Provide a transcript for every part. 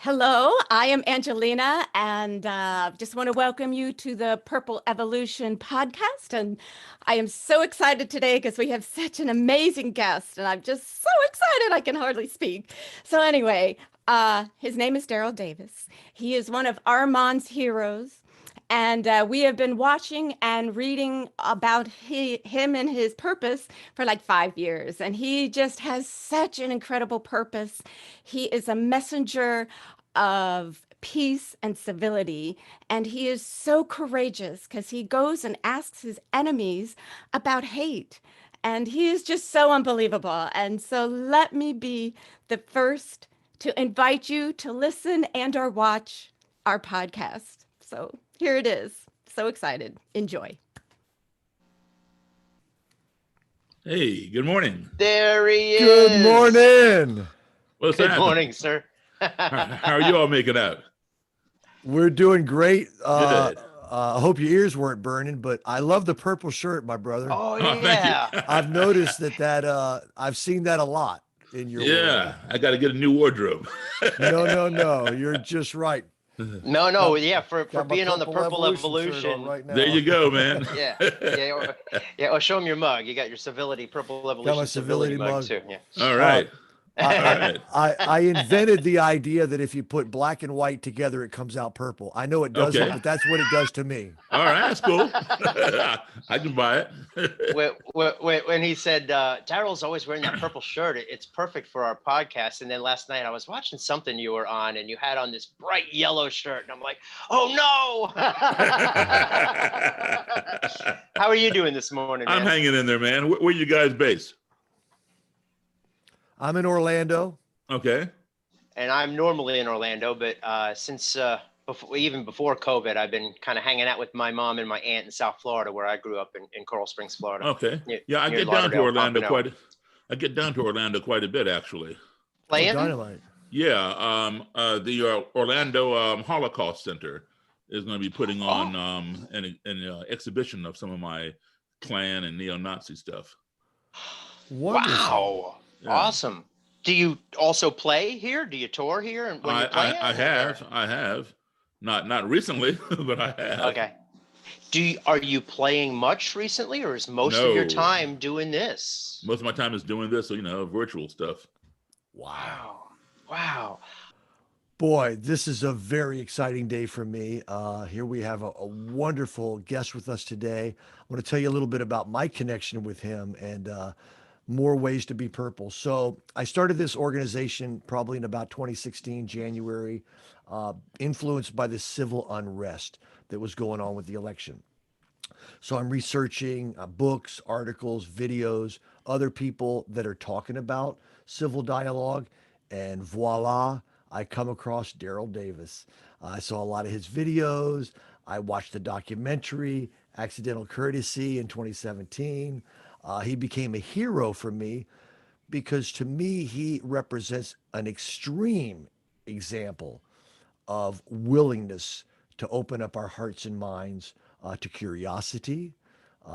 Hello, I am Angelina, and just want to welcome you to the Purple Evolution podcast. And I am so excited today because we have such an amazing guest, and I'm just so excited I can hardly speak. So, anyway, his name is Daryl Davis. He is one of Armand's heroes. And we have been watching and reading about him and his purpose for like 5 years. And he just has such an incredible purpose. He is a messenger of peace and civility. And he is so courageous because he goes and asks his enemies about hate. And he is just so unbelievable. And so let me be the first to invite you to listen and or watch our podcast. So here it is. So excited. Enjoy. Hey, good morning. There he is. Good morning. What's Good happening? morning, sir. How are you all making out? We're doing great. Good. I hope your ears weren't burning, but I love the purple shirt, my brother. Oh, thank yeah. I've noticed that I've seen that a lot in your Yeah, I got to get a new wardrobe. No. You're just right. No, yeah, for Got my being on the Purple shirt Evolution. on right now. There you go, man. Yeah. Or show him your mug. You got your civility, Purple Evolution my civility mug. too. Yeah. All right. All right. I invented the idea that if you put black and white together, it comes out purple. I know it doesn't, Okay. but that's what it does to me. All right, that's cool. I can buy it. When he said, Daryl's always wearing that purple shirt, it's perfect for our podcast. And then last night I was watching something you were on and you had on this bright yellow shirt. And I'm like, oh, no. How are you doing this morning, man? I'm hanging in there, man. Where you guys based? I'm in Orlando. Okay. And I'm normally in Orlando, but since even before COVID, I've been kind of hanging out with my mom and my aunt in South Florida, where I grew up in Coral Springs, Florida. Okay. Near I get down to Lauderdale, Orlando Pompano. I get down to Orlando quite a bit, actually. Playing? Dynamite. Yeah. The Orlando Holocaust Center is going to be putting on an exhibition of some of my Klan and neo-Nazi stuff. Wonderful. Wow. Yeah. Awesome. Do you also play here? Do you tour here? And when you're playing? I have. Not recently, but I have. Okay. Are you playing much recently, or is most of your No. time doing this? Most of my time is doing this, so virtual stuff. Wow. Boy, this is a very exciting day for me. Here we have a wonderful guest with us today. I want to tell you a little bit about my connection with him and more ways to be purple. So I started this organization probably in about 2016, January, influenced by the civil unrest that was going on with the election. So I'm researching books, articles, videos, other people that are talking about civil dialogue, and voila, I come across Daryl Davis. I saw a lot of his videos. I watched the documentary, Accidental Courtesy, in 2017. He became a hero for me because to me, he represents an extreme example of willingness to open up our hearts and minds to curiosity,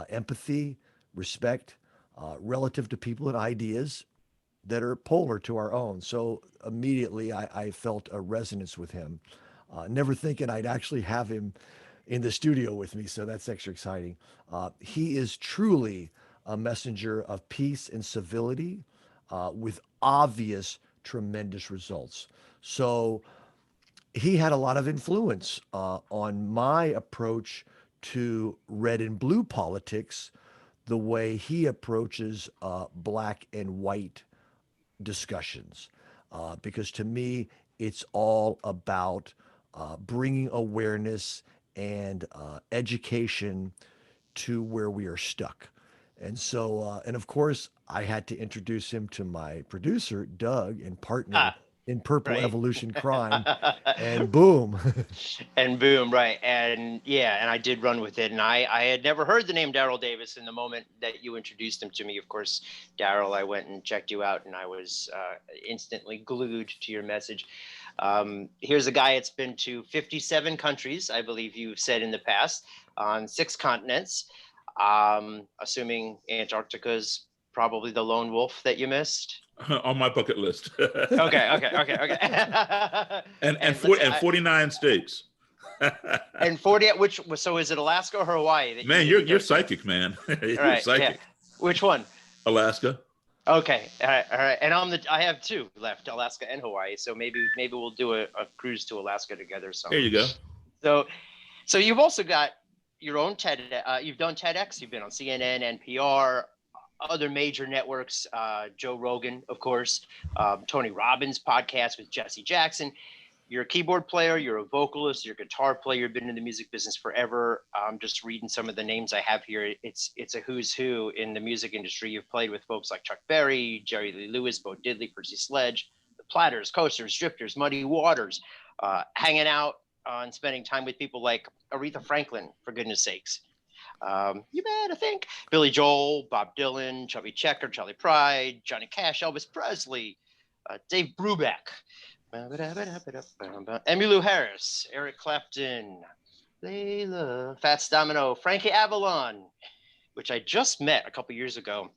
empathy, respect, relative to people and ideas that are polar to our own. So immediately I felt a resonance with him, never thinking I'd actually have him in the studio with me. So that's extra exciting. He is truly a messenger of peace and civility with obvious, tremendous results. So he had a lot of influence on my approach to red and blue politics, the way he approaches black and white discussions. Because to me, it's all about bringing awareness and education to where we are stuck. And so, and of course, I had to introduce him to my producer, Doug, and partner in Purple Right. Evolution Crime. And boom. And boom, right. And yeah, and I did run with it. And I had never heard the name Daryl Davis in the moment that you introduced him to me. Of course, Daryl, I went and checked you out and I was instantly glued to your message. Here's a guy that's been to 57 countries, I believe you've said in the past, on 6 continents. Assuming Antarctica's probably the lone wolf that you missed. On my bucket list. Okay. and 49 states. And 40, so is it Alaska or Hawaii? That Man, you're psychic, man. You're right, psychic. Yeah. Which one? Alaska. Okay, all right. And I have two left, Alaska and Hawaii. So maybe we'll do a cruise to Alaska together. There you go. So you've also got your own TED. You've done TEDx. You've been on CNN, NPR, other major networks. Joe Rogan, of course. Tony Robbins' podcast with Jesse Jackson. You're a keyboard player. You're a vocalist. You're a guitar player. You've been in the music business forever. I'm just reading some of the names I have here. It's a who's who in the music industry. You've played with folks like Chuck Berry, Jerry Lee Lewis, Bo Diddley, Percy Sledge, the Platters, Coasters, Drifters, Muddy Waters, hanging out and spending time with people like Aretha Franklin, for goodness sakes. You better think. Billy Joel, Bob Dylan, Chubby Checker, Charlie Pride, Johnny Cash, Elvis Presley, Dave Brubeck, Emmylou Harris, Eric Clapton, Layla, Fats Domino, Frankie Avalon, which I just met a couple years ago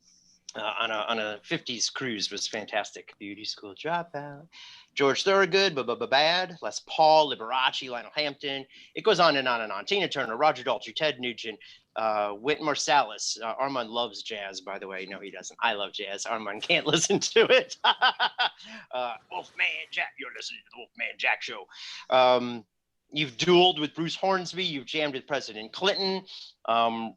on a 50s cruise. Was fantastic. Beauty School Dropout, George Thorogood, Bad, Les Paul, Liberace, Lionel Hampton. It goes on and on and on. Tina Turner, Roger Daltrey, Ted Nugent, Wynton Marsalis. Armand loves jazz, by the way. No, he doesn't. I love jazz. Armand can't listen to it. Wolfman Jack. You're listening to the Wolfman Jack Show. You've dueled with Bruce Hornsby. You've jammed with President Clinton.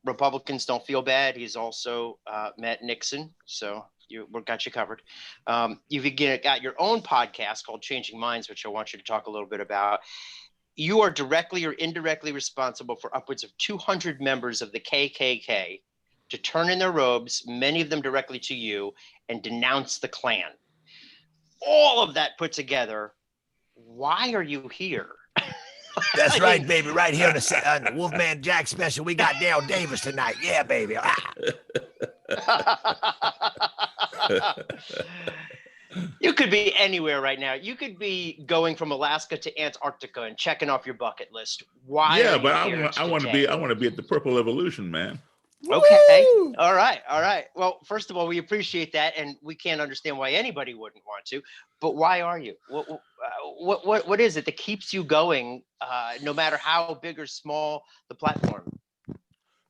Republicans don't feel bad. He's also met Nixon. So we've got you covered. You've again got your own podcast called Changing Minds, which I want you to talk a little bit about. You are directly or indirectly responsible for upwards of 200 members of the KKK to turn in their robes, many of them directly to you, and denounce the Klan. All of that put together, why are you here? That's right, baby. Right here on the Wolfman Jack special, we got Daryl Davis tonight. Yeah, baby. You could be anywhere right now. You could be going from Alaska to Antarctica and checking off your bucket list. Why? Yeah, but I want to be at the Purple Evolution, man. Okay. Woo! All right. Well, first of all, we appreciate that, and we can't understand why anybody wouldn't want to. But why are you? What is it that keeps you going, no matter how big or small the platform?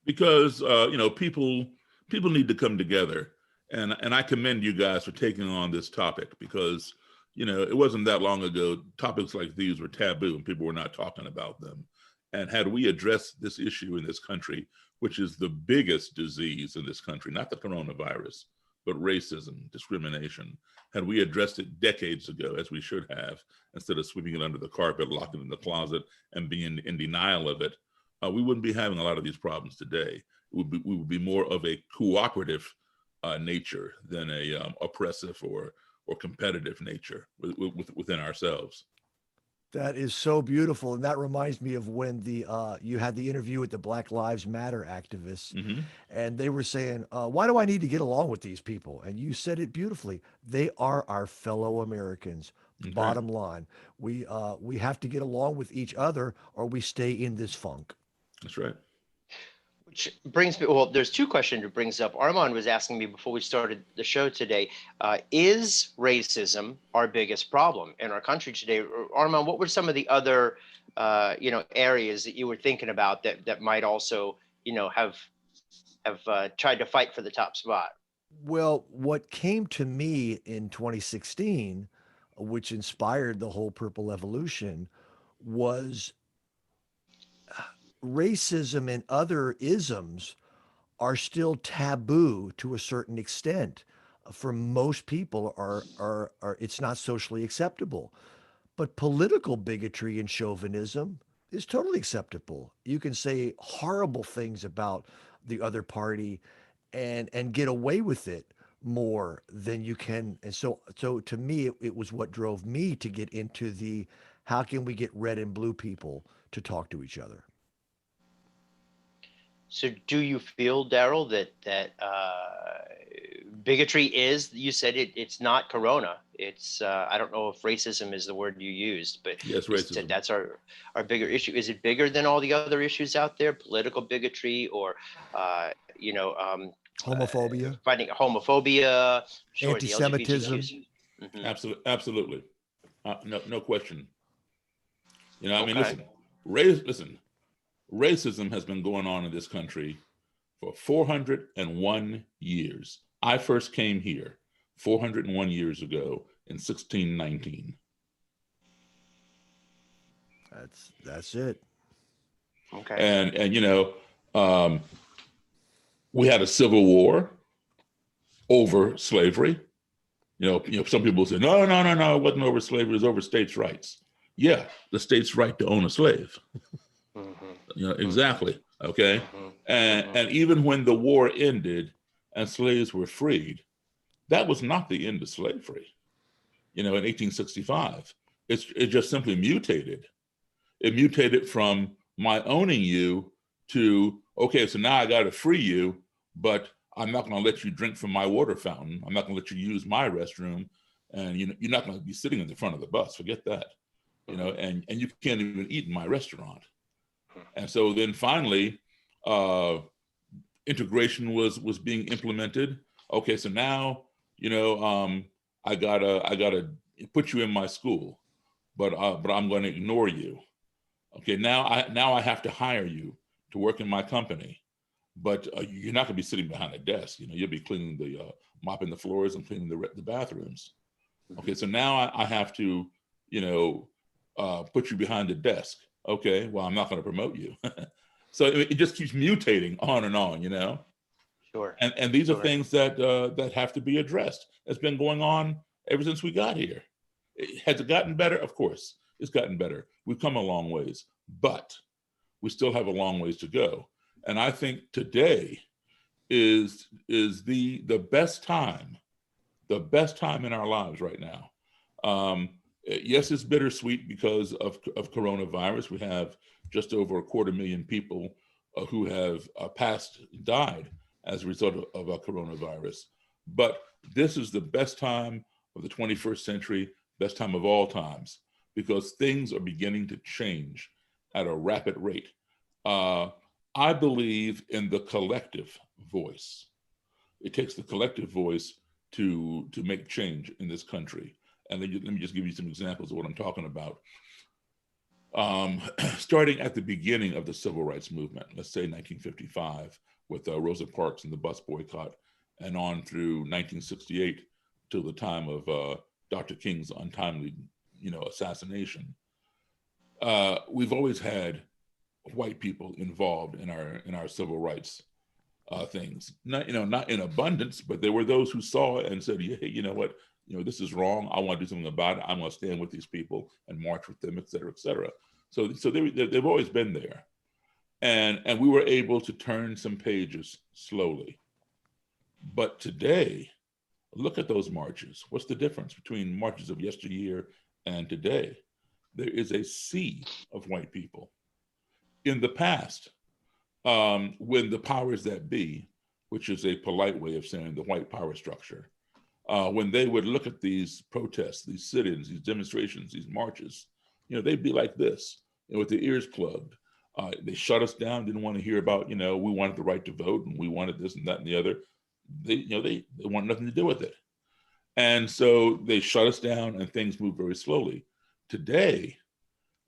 Because people need to come together, and I commend you guys for taking on this topic, because it wasn't that long ago topics like these were taboo and people were not talking about them. And had we addressed this issue in this country, which is the biggest disease in this country, not the coronavirus, but racism, discrimination, had we addressed it decades ago, as we should have, instead of sweeping it under the carpet, locking it in the closet, and being in denial of it, we wouldn't be having a lot of these problems today. We would be more of a cooperative nature than a oppressive or competitive nature within ourselves. That is so beautiful. And that reminds me of when you had the interview with the Black Lives Matter activists, Mm-hmm. and they were saying, why do I need to get along with these people? And you said it beautifully. They are our fellow Americans. Okay. Bottom line, we have to get along with each other or we stay in this funk. That's right. Which brings me, well, there's two questions it brings up. Armand was asking me before we started the show today, is racism our biggest problem in our country today? Armand, what were some of the other, areas that you were thinking about that might also, have tried to fight for the top spot? Well, what came to me in 2016, which inspired the whole Purple Evolution, was racism and other isms are still taboo to a certain extent. For most people, are it's not socially acceptable. But political bigotry and chauvinism is totally acceptable. You can say horrible things about the other party and get away with it more than you can. And so to me, it was what drove me to get into the how can we get red and blue people to talk to each other. So do you feel, Daryl, that bigotry is, you said it's not corona. It's, I don't know if racism is the word you used, but yes, racism. That's our bigger issue. Is it bigger than all the other issues out there? Political bigotry or, Homophobia, fighting homophobia, sure, anti-Semitism. The LGBTQ. Absolutely. No question. You know, I mean, Okay. listen, racism has been going on in this country for 401 years. I first came here 401 years ago in 1619. That's it. Okay. And you know, we had a civil war over slavery. You know, some people say, no, it wasn't over slavery, it was over states' rights. Yeah, the state's right to own a slave. You know, exactly. Okay. And even when the war ended and slaves were freed, that was not the end of slavery. You know, in 1865, it just simply mutated. It mutated from my owning you to, okay, so now I got to free you, but I'm not going to let you drink from my water fountain. I'm not going to let you use my restroom. And you're not going to be sitting in the front of the bus. Forget that. You know, and you can't even eat in my restaurant. And so then finally, integration was being implemented. Okay, so now, you know, I gotta put you in my school, but I'm going to ignore you. Okay, now I have to hire you to work in my company, but you're not going to be sitting behind a desk. You know, you'll be cleaning mopping the floors and cleaning the bathrooms. Okay, so now I have to, you know, put you behind the desk. Okay, well, I'm not going to promote you. So it just keeps mutating on and on, you know. Sure. And these are things that have to be addressed. It's been going on ever since we got here. Has it gotten better? Of course, it's gotten better. We've come a long ways, but we still have a long ways to go. And I think today is the best time in our lives right now. Yes, it's bittersweet because of coronavirus. We have just over 250,000 people who have died as a result of coronavirus. But this is the best time of the 21st century, best time of all times, because things are beginning to change at a rapid rate. I believe in the collective voice. It takes the collective voice to make change in this country. And let me just give you some examples of what I'm talking about. Starting at the beginning of the civil rights movement, let's say 1955, with Rosa Parks and the bus boycott, and on through 1968 till the time of Dr. King's untimely, assassination. We've always had white people involved in our civil rights things. Not in abundance, but there were those who saw it and said, hey, you know what? This is wrong. I want to do something about it. I'm going to stand with these people and march with them, et cetera, et cetera. So they've always been there. And we were able to turn some pages slowly. But today, look at those marches. What's the difference between marches of yesteryear and today? There is a sea of white people. In the past, when the powers that be, which is a polite way of saying the white power structure, when they would look at these protests, these sit-ins, these demonstrations, these marches, they'd be like this, with their ears plugged. They shut us down, didn't want to hear about, we wanted the right to vote and we wanted this and that and the other. They want nothing to do with it. And so they shut us down and things move very slowly. Today,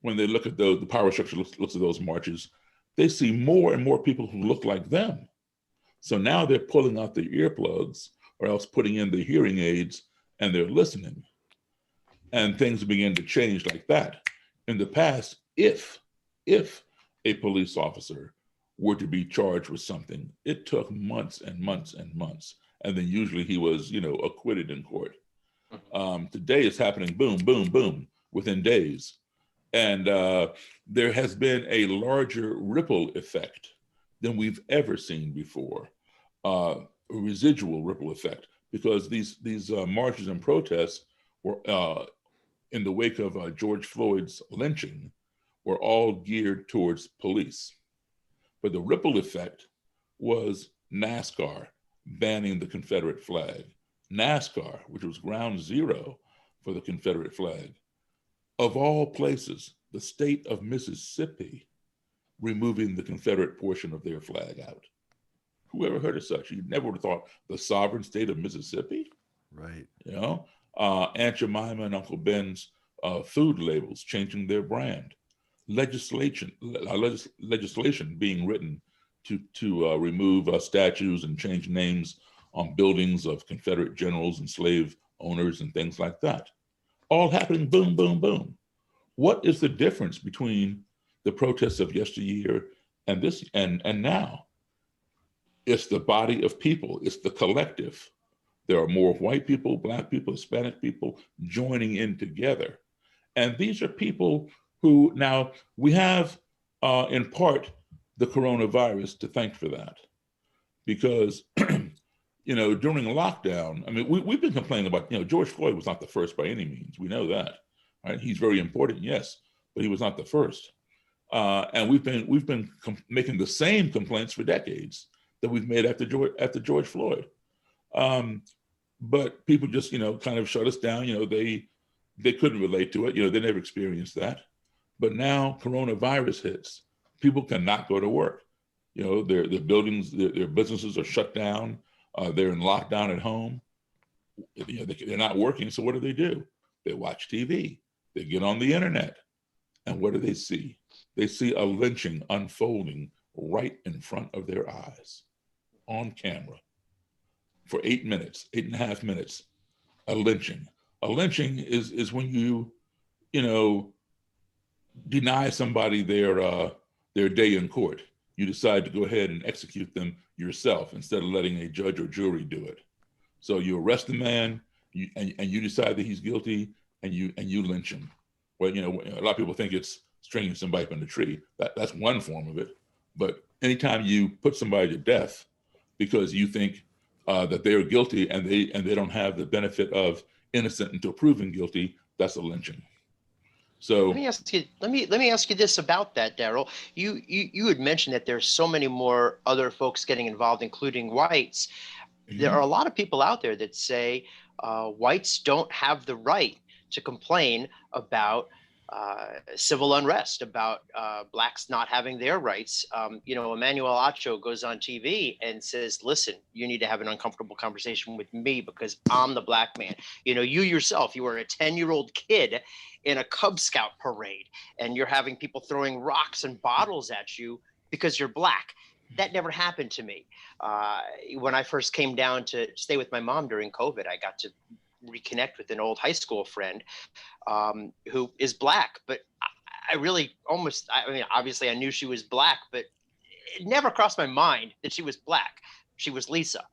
when they look at the power structure, looks at those marches, they see more and more people who look like them. So now they're pulling out their earplugs or else putting in the hearing aids and they're listening. And things begin to change like that. In the past, if a police officer were to be charged with something, it took months and months and months. And then usually he was, acquitted in court. Today it's happening, boom, boom, boom, within days. And there has been a larger ripple effect than we've ever seen before, a residual ripple effect, because these marches and protests were in the wake of George Floyd's lynching were all geared towards police. But the ripple effect was NASCAR banning the Confederate flag. NASCAR, which was ground zero for the Confederate flag. Of all places, the state of Mississippi removing the Confederate portion of their flag out. Who ever heard of such? You never would have thought the sovereign state of Mississippi. Right. You know, Aunt Jemima and Uncle Ben's food labels changing their brand, legislation being written to remove statues and change names on buildings of Confederate generals and slave owners and things like that. All happening, boom, boom, boom. What is the difference between the protests of yesteryear and this and now? It's the body of people. It's the collective. There are more white people, Black people, Hispanic people joining in together. And these are people who now we have, in part, the coronavirus to thank for that. Because, you know, during lockdown, I mean, we've been complaining about, you know, George Floyd was not the first by any means. We know that, right? He's very important, yes, but he was not the first. And we've been making the same complaints for decades that we've made after George Floyd. But people just, you know, kind of shut us down. You know, they couldn't relate to it. You know, they never experienced that. But now coronavirus hits. People cannot go to work. You know, their buildings, their businesses are shut down. They're in lockdown at home. You know, they're not working. So what do? They watch TV. They get on the internet. And what do they see? They see a lynching unfolding right in front of their eyes on camera for 8.5 minutes, a lynching. A lynching is when you know, deny somebody their day in court. You decide to go ahead and execute them yourself instead of letting a judge or jury do it. So you arrest the man, and you decide that he's guilty, and you lynch him. Well, you know, a lot of people think it's stringing somebody up in a tree. That's one form of it. But anytime you put somebody to death because you think that they are guilty and they don't have the benefit of innocent until proven guilty, that's a lynching. So let me ask you this about that, Daryl. You had mentioned that there's so many more other folks getting involved, including whites. There are a lot of people out there that say whites don't have the right to complain about civil unrest, about Blacks not having their rights. You know, Emmanuel Acho goes on TV and says, listen, you need to have an uncomfortable conversation with me because I'm the Black man. You know, you yourself, you were a 10-year-old kid in a Cub Scout parade, and you're having people throwing rocks and bottles at you because you're Black. That never happened to me. When I first came down to stay with my mom during COVID, I got to reconnect with an old high school friend who is Black, but I really I mean, obviously I knew she was Black, but it never crossed my mind that she was Black. She was Lisa.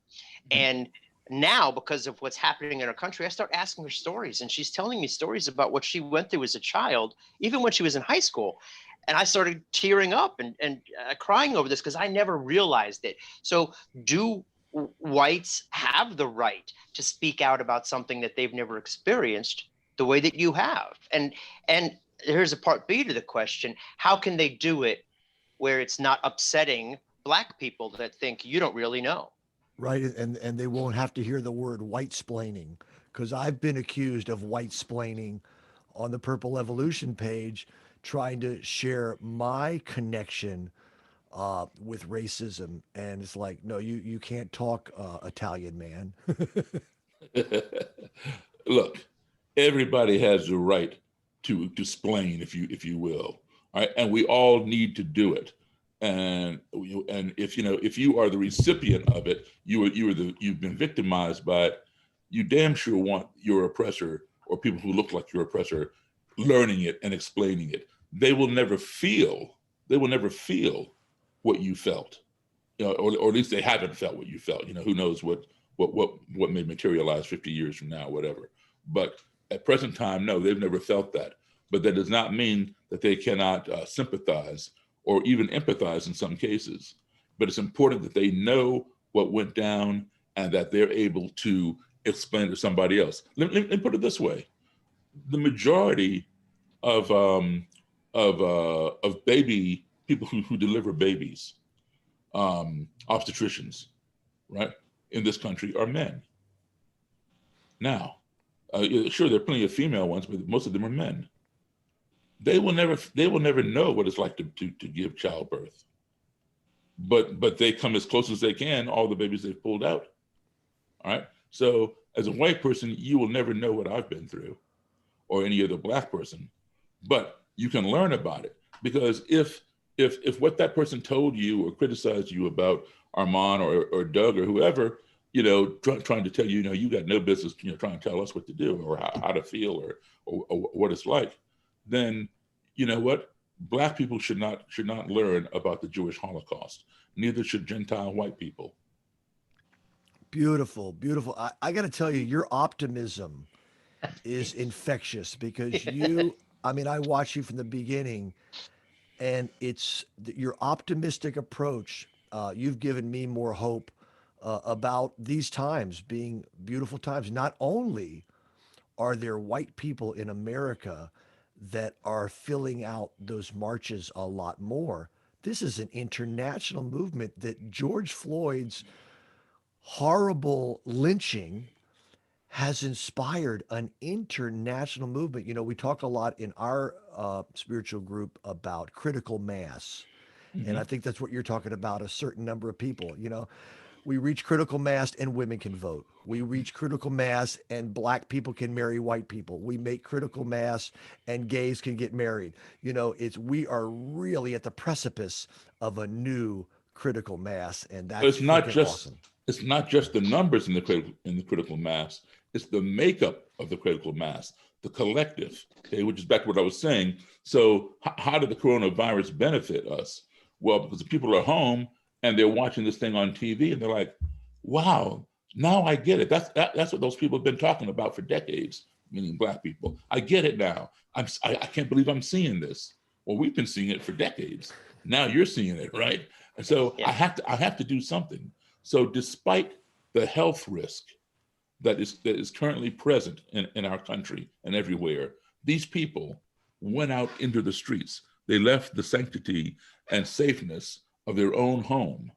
And now, because of what's happening in our country, I start asking her stories, and she's telling me stories about what she went through as a child, even when she was in high school. And I started tearing up and crying over this because I never realized it. So do whites have the right to speak out about something that they've never experienced the way that you have? And here's a part B to the question: how can they do it where it's not upsetting Black people that think you don't really know? Right. And they won't have to hear the word white splaining, because I've been accused of white splaining on the Purple Evolution page, trying to share my connection with racism. And it's like, no, you can't talk Italian, man. look, everybody has the right to splain, if you will. All right, and we all need to do it. And if you are the recipient of it, you've been victimized by it, you damn sure want your oppressor or people who look like your oppressor learning it and explaining it. They will never feel what you felt, you know, or at least they haven't felt what you felt. You know, who knows what may materialize 50 years from now, whatever. But at present time, no, they've never felt that. But that does not mean that they cannot sympathize or even empathize in some cases. But it's important that they know what went down and that they're able to explain to somebody else. Let me put it this way: the majority of baby people who deliver babies, obstetricians, right, in this country are men. Now, sure, there are plenty of female ones, but most of them are men. They will never know what it's like to give childbirth. but they come as close as they can, all the babies they've pulled out. All right. So as a white person, you will never know what I've been through, or any other Black person, but you can learn about it. Because if what that person told you or criticized you about Armand or Doug or whoever, trying to tell you, you got no business, trying to tell us what to do or how to feel or what it's like, then you know what? Black people should not learn about the Jewish Holocaust. Neither should Gentile white people. Beautiful, beautiful. I got to tell you, your optimism is infectious because I watched you from the beginning, and it's your optimistic approach. You've given me more hope about these times being beautiful times. Not only are there white people in America that are filling out those marches a lot more, this is an international movement that George Floyd's horrible lynching has inspired an international movement. We talk a lot in our spiritual group about critical mass. And I think that's what you're talking about, a certain number of people. We reach critical mass and women can vote. We reach critical mass and Black people can marry white people. We make critical mass and gays can get married. We are really at the precipice of a new critical mass, and that's It's not just awesome. It's not just the numbers in the critical mass. It's the makeup of the critical mass, the collective. Okay, which is back to what I was saying. So how did the coronavirus benefit us? Well, because the people are home and they're watching this thing on TV and they're like, "Wow, now I get it. That's what those people have been talking about for decades." Meaning Black people. I get it now. I can't believe I'm seeing this. Well, we've been seeing it for decades. Now you're seeing it, right? And so I have to do something. So despite the health risk that is currently present in our country and everywhere, these people went out into the streets. They left the sanctity and safeness of their own home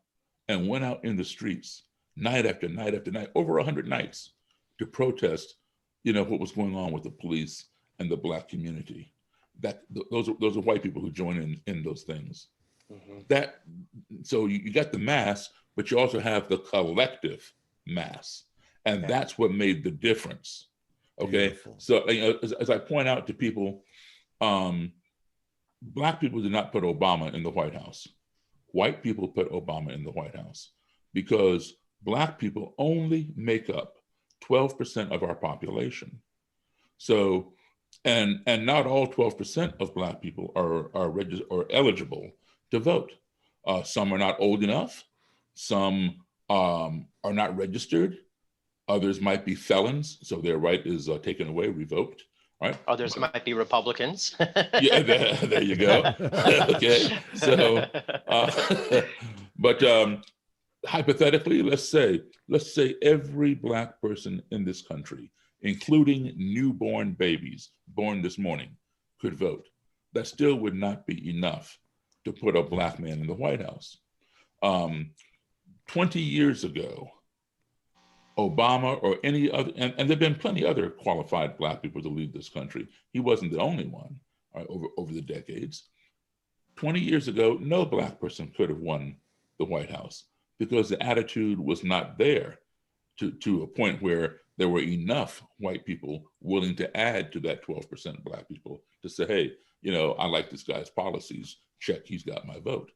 and went out in the streets night after night after night, over 100 nights, to protest, what was going on with the police and the Black community. Those are white people who join in those things. So you got the mass, but you also have the collective mass. And that's what made the difference. Okay. Beautiful. So as I point out to people, Black people did not put Obama in the White House. White people put Obama in the White House because Black people only make up 12% of our population. So, and not all 12% of Black people are eligible to vote. Some are not old enough. Some are not registered. Others might be felons, so their right is taken away, revoked. Right? Others might be Republicans. Yeah, there you go. Okay, so, but hypothetically, let's say every Black person in this country, including newborn babies born this morning, could vote. That still would not be enough to put a Black man in the White House. 20 years ago, Obama or any other, and there have been plenty other qualified Black people to lead this country. He wasn't the only one, right, over the decades. 20 years ago, no Black person could have won the White House because the attitude was not there to a point where there were enough white people willing to add to that 12% Black people to say, hey, I like this guy's policies, check, he's got my vote.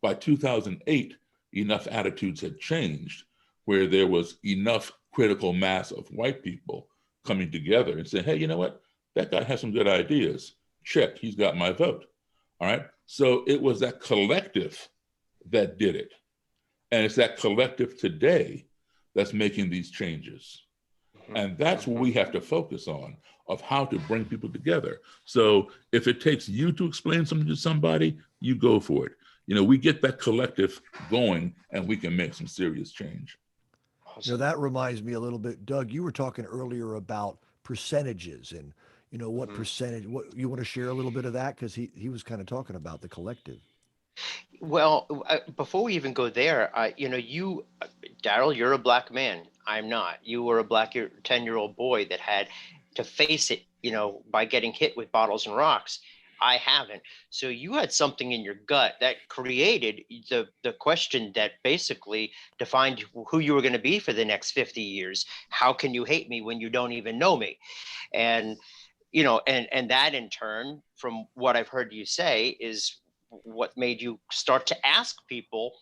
By 2008, enough attitudes had changed where there was enough critical mass of white people coming together and saying, hey, you know what? That guy has some good ideas. Check, he's got my vote. All right. So it was that collective that did it. And it's that collective today that's making these changes. And that's what we have to focus on, of how to bring people together. So if it takes you to explain something to somebody, you go for it. We get that collective going and we can make some serious change. That reminds me a little bit, Doug, you were talking earlier about percentages and, what percentage, what you want to share a little bit of that? Because he was kind of talking about the collective. Well, before we even go there, Daryl, you're a Black man. I'm not. You were a Black 10-year-old boy that had to face it, by getting hit with bottles and rocks. I haven't. So you had something in your gut that created the question that basically defined who you were going to be for the next 50 years. How can you hate me when you don't even know me? And, you know, and that in turn, from what I've heard you say, is what made you start to ask people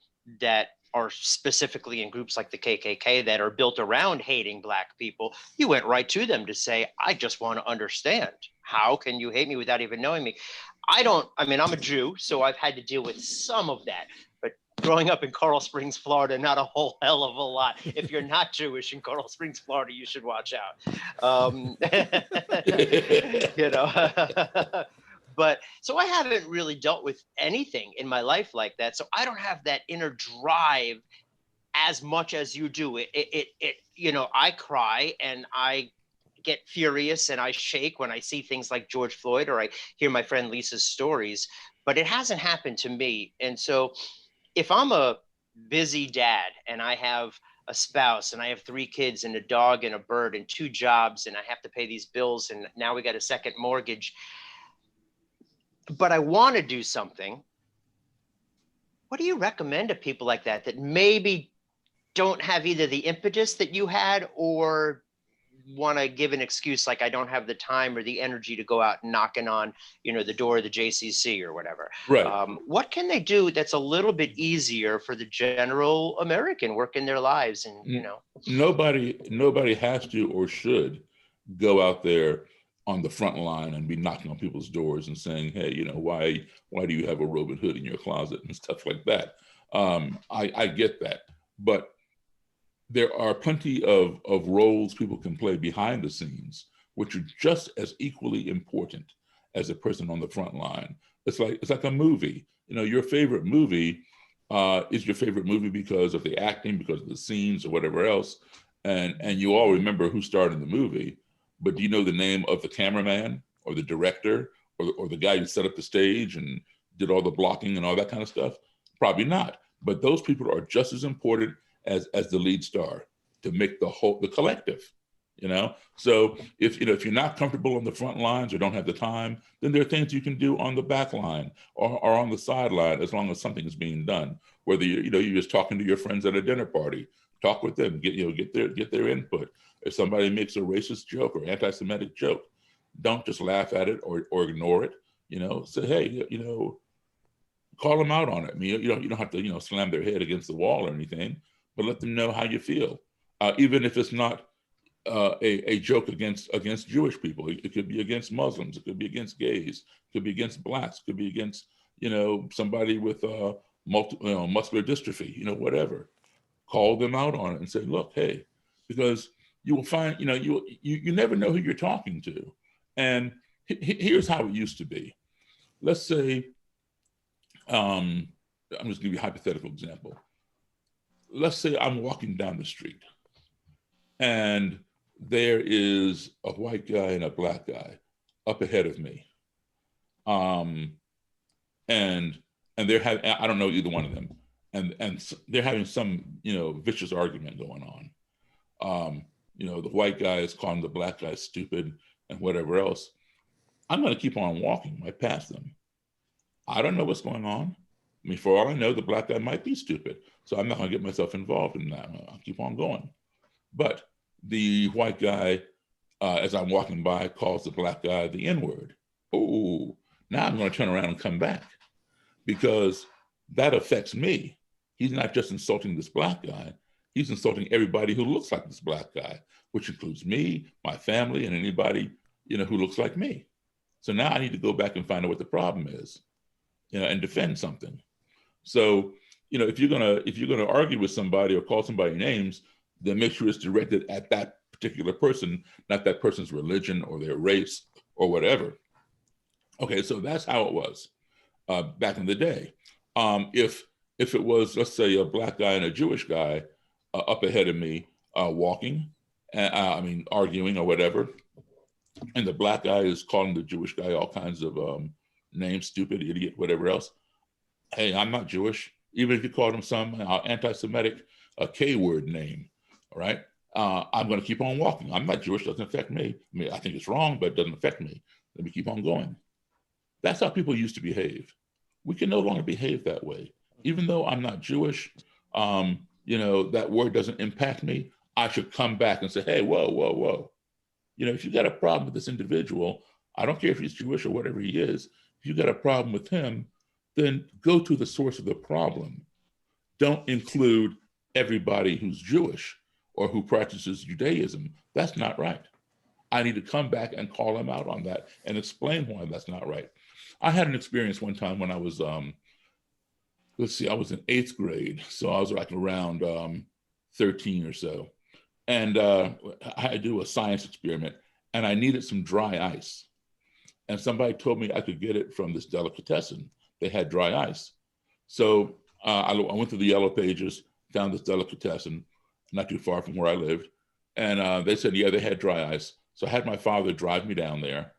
that are specifically in groups like the KKK that are built around hating Black people. You went right to them to say, I just want to understand. How can you hate me without even knowing me? I mean, I'm a Jew, so I've had to deal with some of that. But growing up in Coral Springs, Florida, not a whole hell of a lot. If you're not Jewish in Coral Springs, Florida, you should watch out. You know, but so I haven't really dealt with anything in my life like that. So I don't have that inner drive as much as you do. You know, I cry and I get furious and I shake when I see things like George Floyd or I hear my friend Lisa's stories, but it hasn't happened to me. And so if I'm a busy dad and I have a spouse and I have 3 kids and a dog and a bird and 2 jobs and I have to pay these bills and now we got a second mortgage, but I want to do something, what do you recommend to people like that that maybe don't have either the impetus that you had or want to give an excuse like I don't have the time or the energy to go out and knocking on, you know, the door of the JCC or whatever. Right. What can they do that's a little bit easier for the general American working their lives? And, you know, nobody has to or should go out there on the front line and be knocking on people's doors and saying, hey, you know, why do you have a robe and hood in your closet and stuff like that? I get that, but there are plenty of roles people can play behind the scenes, which are just as equally important as a person on the front line. It's like a movie. You know, your favorite movie is your favorite movie because of the acting, because of the scenes or whatever else. And you all remember who starred in the movie, but do you know the name of the cameraman or the director or the guy who set up the stage and did all the blocking and all that kind of stuff? Probably not. But those people are just as important as the lead star to make the collective, you know? So if you're not comfortable on the front lines or don't have the time, then there are things you can do on the back line or on the sideline, as long as something is being done. Whether you're just talking to your friends at a dinner party, talk with them, get their input. If somebody makes a racist joke or anti-Semitic joke, don't just laugh at it or ignore it. You know, say, hey, you know, call them out on it. I mean, you don't have to, you know, slam their head against the wall or anything, but let them know how you feel. Even if it's not a joke against Jewish people, it could be against Muslims, it could be against gays, it could be against Blacks, it could be against, you know, somebody with muscular dystrophy, you know, whatever. Call them out on it and say, look, hey, because you will find, you know, you never know who you're talking to. And here's how it used to be. Let's say, I'm just gonna give you a hypothetical example. Let's say I'm walking down the street and there is a white guy and a Black guy up ahead of me. And they're having, I don't know either one of them. And they're having some, you know, vicious argument going on. You know, the white guy is calling the Black guy stupid and whatever else. I'm going to keep on walking right past them. I don't know what's going on. I mean, for all I know, the Black guy might be stupid. So I'm not going to get myself involved in that. I'll keep on going. But the white guy, as I'm walking by, calls the Black guy the N-word. Oh, now I'm going to turn around and come back because that affects me. He's not just insulting this Black guy. He's insulting everybody who looks like this Black guy, which includes me, my family, and anybody, you know, who looks like me. So now I need to go back and find out what the problem is, you know, and defend something. So, you know, if you're gonna argue with somebody or call somebody names, then make sure it's directed at that particular person, not that person's religion or their race or whatever. Okay, so that's how it was back in the day. If it was, let's say, a Black guy and a Jewish guy up ahead of me walking, arguing or whatever, and the Black guy is calling the Jewish guy all kinds of names, stupid, idiot, whatever else. Hey, I'm not Jewish. Even if you called him some anti-Semitic K-word name, all right? I'm going to keep on walking. I'm not Jewish, doesn't affect me. I mean, I think it's wrong, but it doesn't affect me. Let me keep on going. That's how people used to behave. We can no longer behave that way. Even though I'm not Jewish, that word doesn't impact me. I should come back and say, hey, whoa, whoa, whoa. If you got a problem with this individual, I don't care if he's Jewish or whatever he is, if you got a problem with him, then go to the source of the problem. Don't include everybody who's Jewish or who practices Judaism. That's not right. I need to come back and call them out on that and explain why that's not right. I had an experience one time when I was, I was in 8th grade. So I was like around 13 or so. And I had to do a science experiment and I needed some dry ice. And somebody told me I could get it from this delicatessen. They had dry ice. So I went through the yellow pages, found this delicatessen, not too far from where I lived. And they said, yeah, they had dry ice. So I had my father drive me down there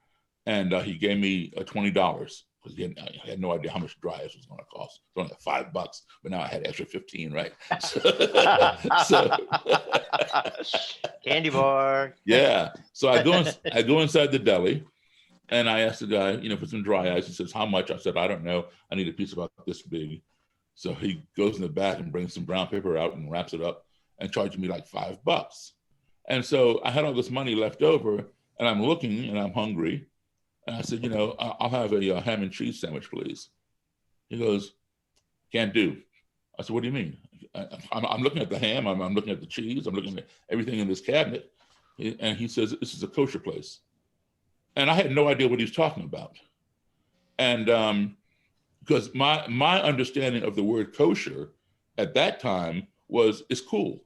and he gave me $20 because he had no idea how much dry ice was going to cost. It was only $5, but now I had extra 15, right? So candy bar. Yeah. So I go inside the deli and I asked the guy, for some dry ice. He says, how much? I said, I don't know. I need a piece about this big. So he goes in the back and brings some brown paper out and wraps it up and charges me like $5. And so I had all this money left over and I'm looking and I'm hungry. And I said, I'll have a ham and cheese sandwich, please. He goes, can't do. I said, what do you mean? I'm looking at the ham, I'm looking at the cheese, I'm looking at everything in this cabinet. And he says, this is a kosher place. And I had no idea what he was talking about. And because my understanding of the word kosher at that time was, it's cool,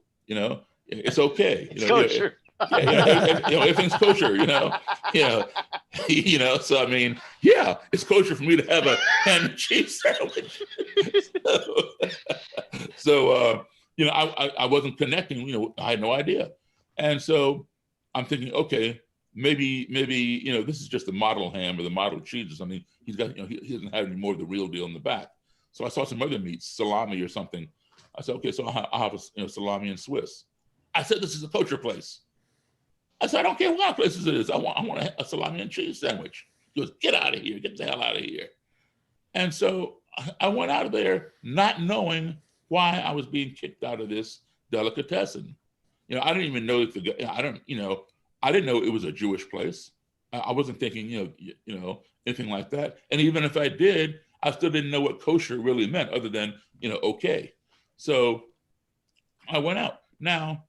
it's okay. It's kosher. Everything's kosher, So I mean, yeah, it's kosher for me to have a ham and cheese sandwich. So I wasn't connecting. I had no idea, and so I'm thinking, okay, maybe this is just the model ham or the model cheese or something. He's got he doesn't have any more of the real deal in the back. So I saw some other meats, salami or something. I said, okay, so I'll have a salami and Swiss. I said, this is a kosher place. I said, I don't care what places it is. I want a salami and cheese sandwich. He goes, get out of here. Get the hell out of here. And so I went out of there not knowing why I was being kicked out of this delicatessen. I didn't even know I didn't know it was a Jewish place. I wasn't thinking, anything like that. And even if I did, I still didn't know what kosher really meant other than, okay. So I went out. Now,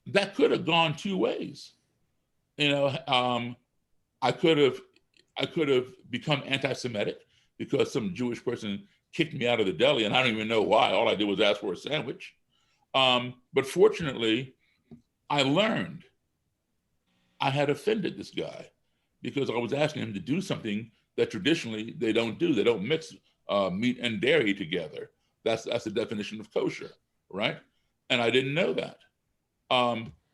that could have gone two ways. I could have become anti-Semitic because some Jewish person kicked me out of the deli and I don't even know why. All I did was ask for a sandwich. But fortunately, I learned I had offended this guy because I was asking him to do something that traditionally they don't do. They don't mix meat and dairy together. That's the definition of kosher, right? And I didn't know that.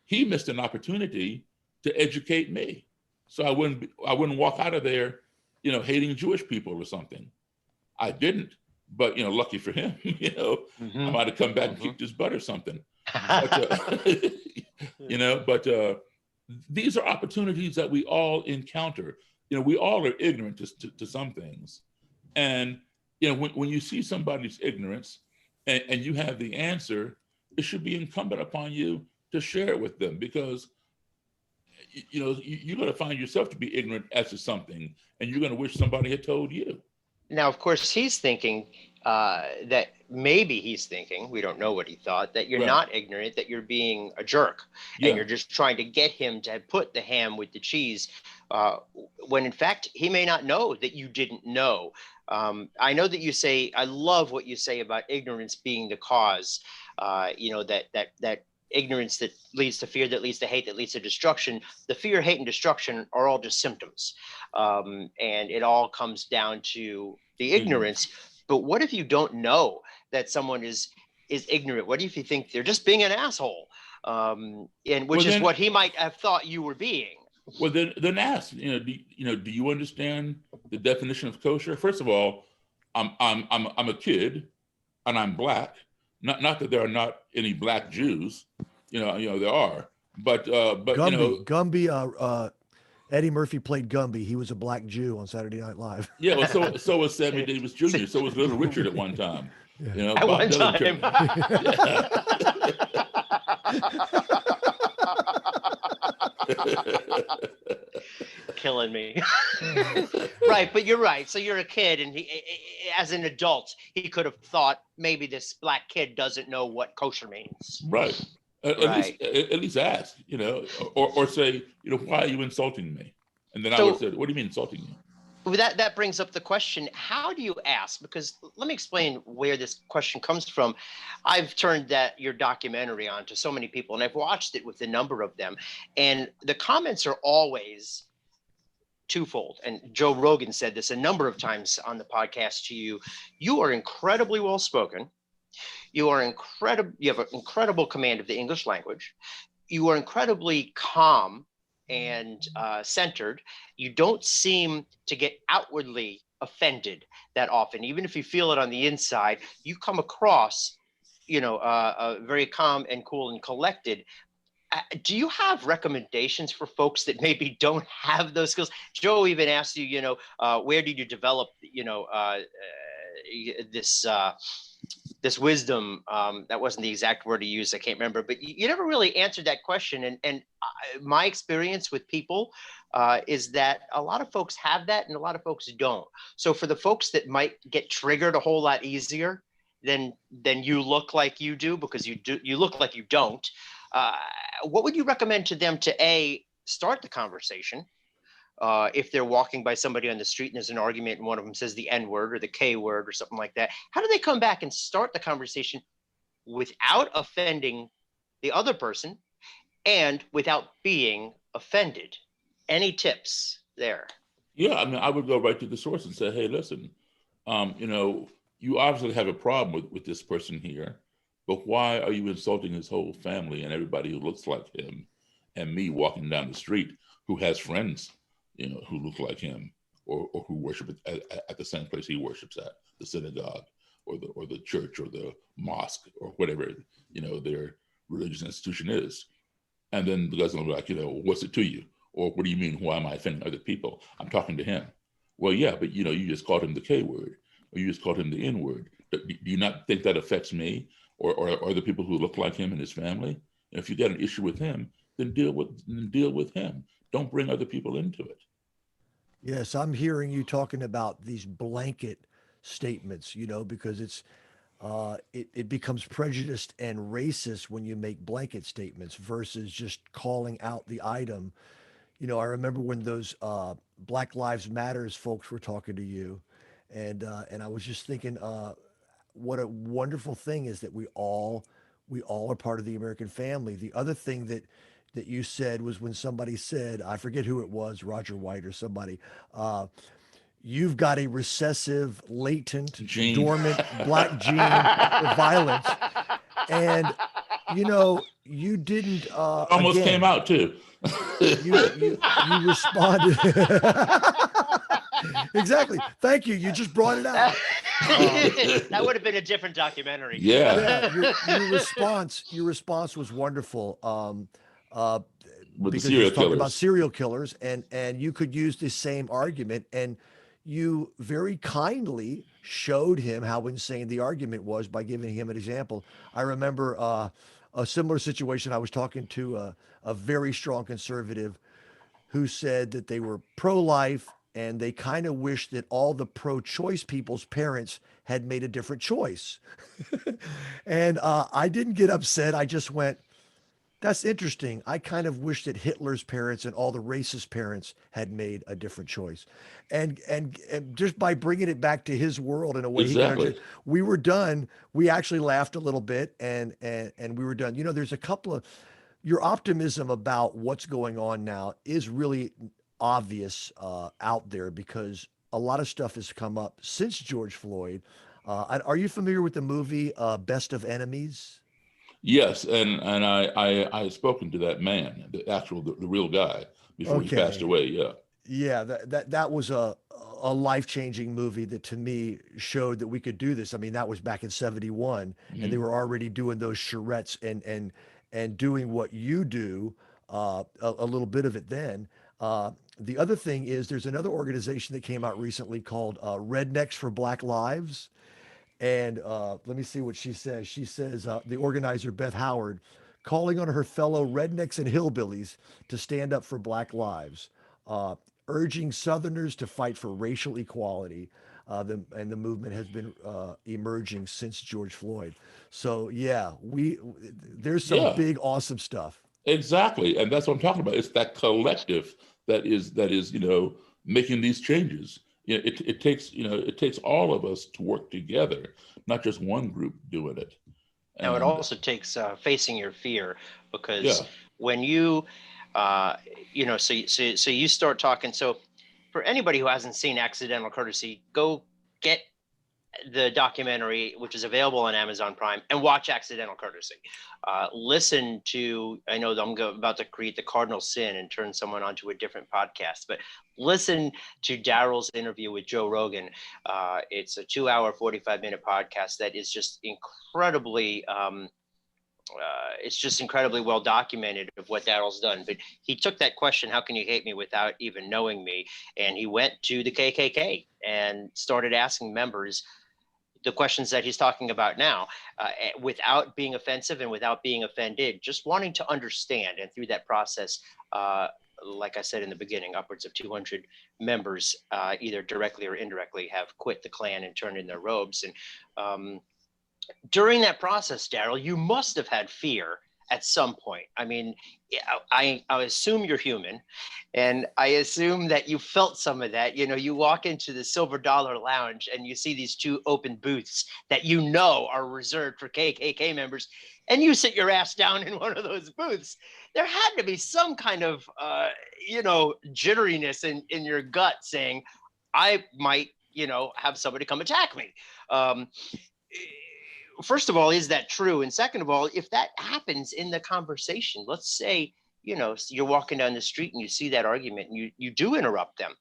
He missed an opportunity to educate me. So I wouldn't walk out of there, hating Jewish people or something. I didn't, but lucky for him, I might have come back and kicked his butt or something. But, these are opportunities that we all encounter. We all are ignorant to some things. And, when you see somebody's ignorance and you have the answer, it should be incumbent upon you to share it with them because, you're going to find yourself to be ignorant as to something and you're going to wish somebody had told you. Now, of course, he's thinking that maybe he's thinking, we don't know what he thought, that you're not ignorant, that you're being a jerk and you're just trying to get him to put the ham with the cheese when in fact, he may not know that you didn't know. I know that you say, I love what you say about ignorance being the cause, that ignorance that leads to fear, that leads to hate, that leads to destruction. The fear, hate, and destruction are all just symptoms. And it all comes down to the ignorance. But what if you don't know that someone is ignorant? What if you think they're just being an asshole? Which is what he might have thought you were being. Well, then ask, do you understand the definition of kosher? First of all, I'm a kid and I'm Black. Not that there are not any Black Jews, there are, but Gumby, Eddie Murphy played Gumby. He was a black Jew on Saturday Night Live. Yeah, well, so was Sammy Davis Jr. So was Little Richard at one time. Yeah. You know, At Bob one Dylan time. Killing me. Right, but you're right. So you're a kid, and as an adult, he could have thought maybe this black kid doesn't know what kosher means. Right. Right. At least ask, you know, or say, you know, why are you insulting me? And then I So- would say, what do you mean insulting you? Well, that brings up the question, how do you ask? Because let me explain where this question comes from. I've turned your documentary on to so many people, and I've watched it with a number of them, and the comments are always twofold. And Joe Rogan said this a number of times on the podcast to you. You are incredibly well spoken. You are incredible. You have an incredible command of the English language. You are incredibly calm and centered. You don't seem to get outwardly offended that often. Even if you feel it on the inside, you come across, very calm and cool and collected. Do you have recommendations for folks that maybe don't have those skills? Joe even asked you, where did you develop, this wisdom? That wasn't the exact word he used. I can't remember, but you never really answered that question. And my experience with people is that a lot of folks have that and a lot of folks don't. So for the folks that might get triggered a whole lot easier than you look like you do, because you look like you don't, what would you recommend to them to start the conversation? If they're walking by somebody on the street and there's an argument and one of them says the N word or the K word or something like that, how do they come back and start the conversation without offending the other person and without being offended? Any tips there? Yeah, I mean, I would go right to the source and say, hey, listen, you obviously have a problem with this person here, but why are you insulting his whole family and everybody who looks like him and me walking down the street who has friends, who look like him or who worship at the same place he worships at, the synagogue or the church or the mosque or whatever, their religious institution is. And then the guy's gonna be like, what's it to you? Or what do you mean, why am I offending other people? I'm talking to him. Well, yeah, but you just called him the K word or you just called him the N word. Do you not think that affects me or the people who look like him and his family? And if you got an issue with him, then deal with him. Don't bring other people into it. Yes, I'm hearing you talking about these blanket statements, because it becomes prejudiced and racist when you make blanket statements versus just calling out the item. I remember when those Black Lives Matters folks were talking to you, and I was just thinking, what a wonderful thing is that we all are part of the American family. The other thing that you said was when somebody said, I forget who it was, Roger White or somebody, you've got a recessive, latent, dormant black gene for violence. And, you didn't. Almost again, came out too. you responded. Exactly. Thank you. You just brought it out. That would have been a different documentary. Yeah. Your response was wonderful. With the Because you serial was talking about killers. serial killers, and you could use the same argument, and you very kindly showed him how insane the argument was by giving him an example. I remember a similar situation. I was talking to a very strong conservative who said that they were pro-life and they kind of wished that all the pro-choice people's parents had made a different choice. And I didn't get upset. I just went, that's interesting. I kind of wish that Hitler's parents and all the racist parents had made a different choice. And just by bringing it back to his world in a way he could Exactly. understand, we were done. We actually laughed a little bit and we were done. There's a couple of your optimism about what's going on now is really obvious out there because a lot of stuff has come up since George Floyd. Are you familiar with the movie Best of Enemies? Yes, and I had spoken to that man, the real guy, before he passed away. Yeah. Yeah, that was a life-changing movie that to me showed that we could do this. I mean, that was back in 71 and they were already doing those charrettes and doing what you do, a little bit of it then. The other thing is there's another organization that came out recently called Rednecks for Black Lives. And let me see what she says. She says, the organizer, Beth Howard, calling on her fellow rednecks and hillbillies to stand up for Black lives, urging Southerners to fight for racial equality. And the movement has been emerging since George Floyd. So yeah, there's some Yeah, big, awesome stuff. exactly. And that's what I'm talking about. It's that collective that is, making these changes. It takes all of us to work together, not just one group doing it. Now, it And also takes facing your fear, because yeah, when you, so you start talking. So for anybody who hasn't seen Accidental Courtesy, go get the documentary, which is available on Amazon Prime, and watch Accidental Courtesy. Listen to, I know I'm about to create the cardinal sin and turn someone onto a different podcast, but listen to Daryl's interview with Joe Rogan. It's a 2-hour, 45-minute podcast that is just incredibly, it's just incredibly well documented of what Daryl's done. But he took that question, how can you hate me without even knowing me? And he went to the KKK and started asking members the questions that he's talking about now, without being offensive and without being offended, just wanting to understand. And through that process, like I said in the beginning, upwards of 200 members, either directly or indirectly, have quit the Klan and turned in their robes. And during that process, Daryl, you must have had fear at some point. I mean, I assume you're human, and I assume that you felt some of that. You walk into the Silver Dollar Lounge and you see these 2 open booths that are reserved for KKK members, and you sit your ass down in one of those booths. There had to be some kind of, jitteriness in your gut saying, I might, have somebody come attack me. First of all, is that true? And second of all, if that happens in the conversation, let's say, you're walking down the street and you see that argument and you do interrupt them,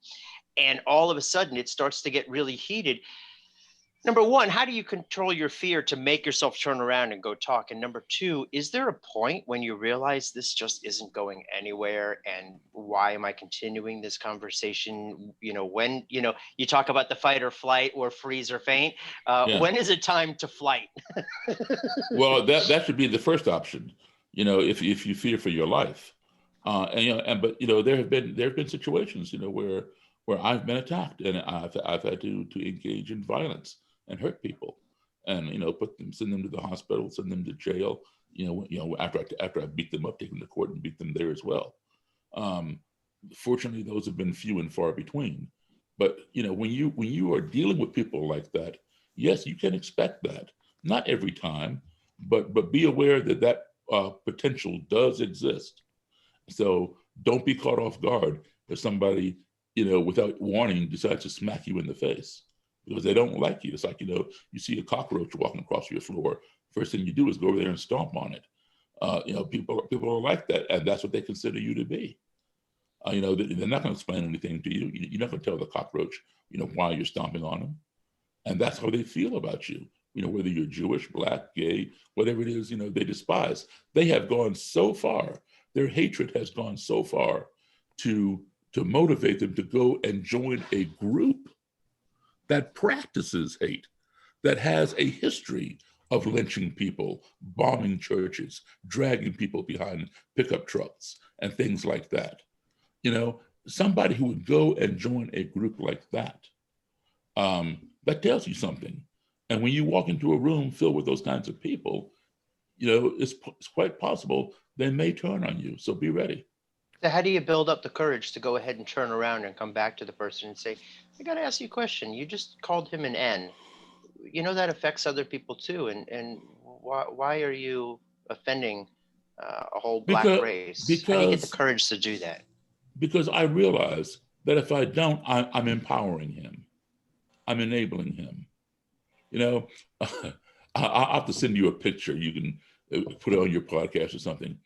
and all of a sudden it starts to get really heated. Number one, how do you control your fear to make yourself turn around and go talk? And number two, is there a point when you realize this just isn't going anywhere? And why am I continuing this conversation? When, you talk about the fight or flight or freeze or faint. yeah. When is it time to flight? Well, that should be the first option. If you fear for your life, but there have been situations, where I've been attacked and I've had to engage in violence and hurt people, and send them to the hospital, send them to jail. After I beat them up, take them to court and beat them there as well. Fortunately, those have been few and far between. But when you are dealing with people like that, yes, you can expect that. Not every time, but be aware that potential does exist. So don't be caught off guard if somebody, without warning, decides to smack you in the face because they don't like you. It's like, you see a cockroach walking across your floor. First thing you do is go over there and stomp on it. People are like that, and that's what they consider you to be. They're not going to explain anything to you. You're not going to tell the cockroach, why you're stomping on them. And that's how they feel about you. Whether you're Jewish, Black, gay, whatever it is, they despise. They have gone so far. Their hatred has gone so far to motivate them to go and join a group that practices hate, that has a history of lynching people, bombing churches, dragging people behind pickup trucks, and things like that. Somebody who would go and join a group like that, that tells you something. And when you walk into a room filled with those kinds of people, it's quite possible they may turn on you. So be ready. So how do you build up the courage to go ahead and turn around and come back to the person and say, I got to ask you a question. You just called him an N. That affects other people too. And why are you offending a whole Black race? How do you get the courage to do that? Because I realize that if I don't, I'm empowering him. I'm enabling him. I'll have to send you a picture. You can put it on your podcast or something.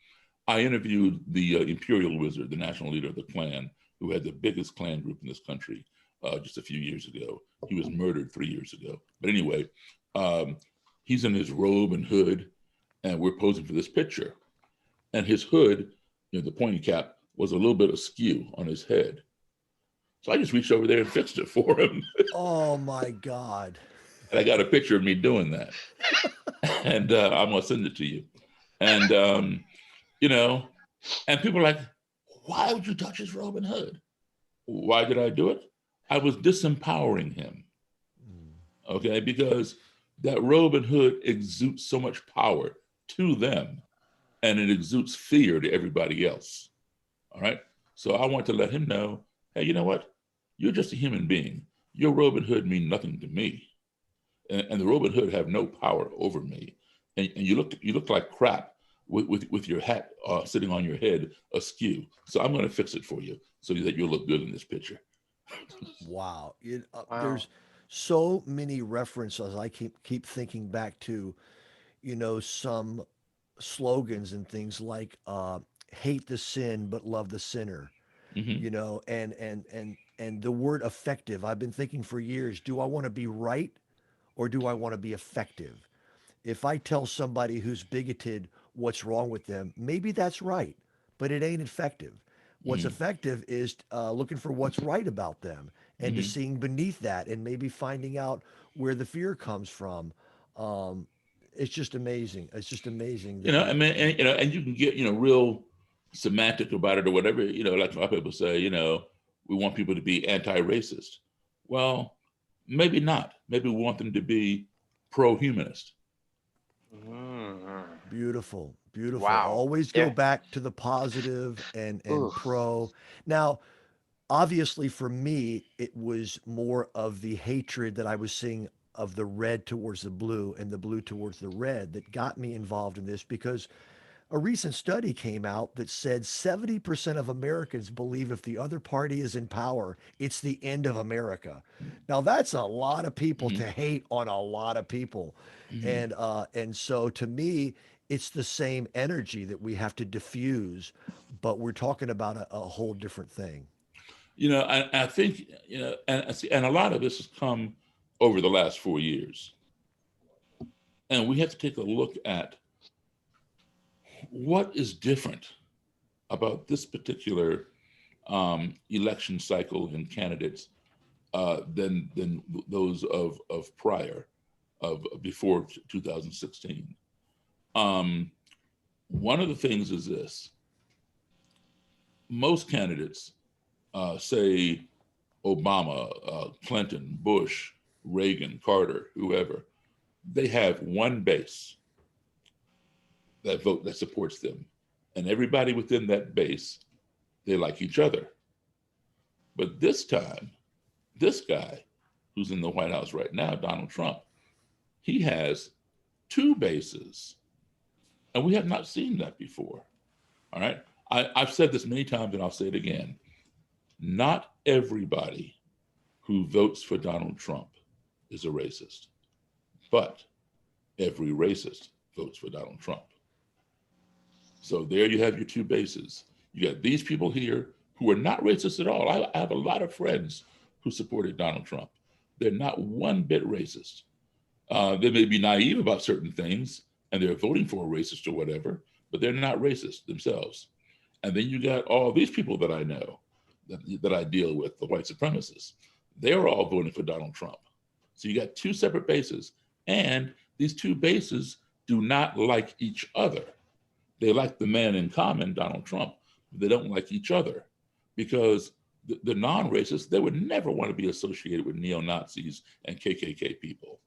I interviewed the Imperial Wizard, the national leader of the Klan, who had the biggest Klan group in this country just a few years ago. He was murdered 3 years ago. But anyway, he's in his robe and hood, and we're posing for this picture. And his hood, the pointy cap, was a little bit askew on his head. So I just reached over there and fixed it for him. Oh my God. And I got a picture of me doing that. And I'm going to send it to you. And, and people are like, why would you touch his Robin Hood? Why did I do it? I was disempowering him. Okay, because that Robin Hood exudes so much power to them, and it exudes fear to everybody else. All right. So I want to let him know, hey, you know what? You're just a human being. Your Robin Hood mean nothing to me. And the Robin Hood have no power over me. And you look like crap with your hat sitting on your head askew. So I'm going to fix it for you so that you'll look good in this picture. Wow. Wow. There's so many references. I keep thinking back to, some slogans and things like hate the sin but love the sinner. Mm-hmm. And the word effective. I've been thinking for years, do I want to be right or do I want to be effective? If I tell somebody who's bigoted what's wrong with them, maybe that's right, but it ain't effective. What's Mm-hmm. effective is looking for what's right about them and to Mm-hmm. seeing beneath that and maybe finding out where the fear comes from. Um, it's just amazing. It's just amazing that I mean, and you can get, real semantic about it or whatever, like a lot of people say, we want people to be anti-racist. Well, maybe not. Maybe we want them to be pro-humanist. Beautiful, beautiful. Wow. Always go Yeah. back to the positive and Oof. pro. Now, obviously for me, it was more of the hatred that I was seeing of the red towards the blue and the blue towards the red that got me involved in this because a recent study came out that said 70% of Americans believe if the other party is in power, it's the end of America. Now that's a lot of people Mm-hmm. to hate on a lot of people. Mm-hmm. And so to me, it's the same energy that we have to diffuse, but we're talking about a whole different thing. I think, and a lot of this has come over the last 4 years. And we have to take a look at what is different about this particular election cycle and candidates than those of prior, of before 2016. One of the things is this: most candidates, say Obama, Clinton, Bush, Reagan, Carter, whoever, they have one base that supports them, and everybody within that base, they like each other. But this time, this guy who's in the White House right now, Donald Trump, he has two bases, and we have not seen that before. All right. I've said this many times and I'll say it again. Not everybody who votes for Donald Trump is a racist, but every racist votes for Donald Trump. So there you have your two bases. You got these people here who are not racist at all. I have a lot of friends who supported Donald Trump. They're not one bit racist. They may be naive about certain things and they're voting for a racist or whatever, but they're not racist themselves. And then you got all these people that I know, that I deal with, the white supremacists. They're all voting for Donald Trump. So you got two separate bases, and these two bases do not like each other. They like the man in common, Donald Trump, but they don't like each other because the non-racists, they would never want to be associated with neo-Nazis and KKK people.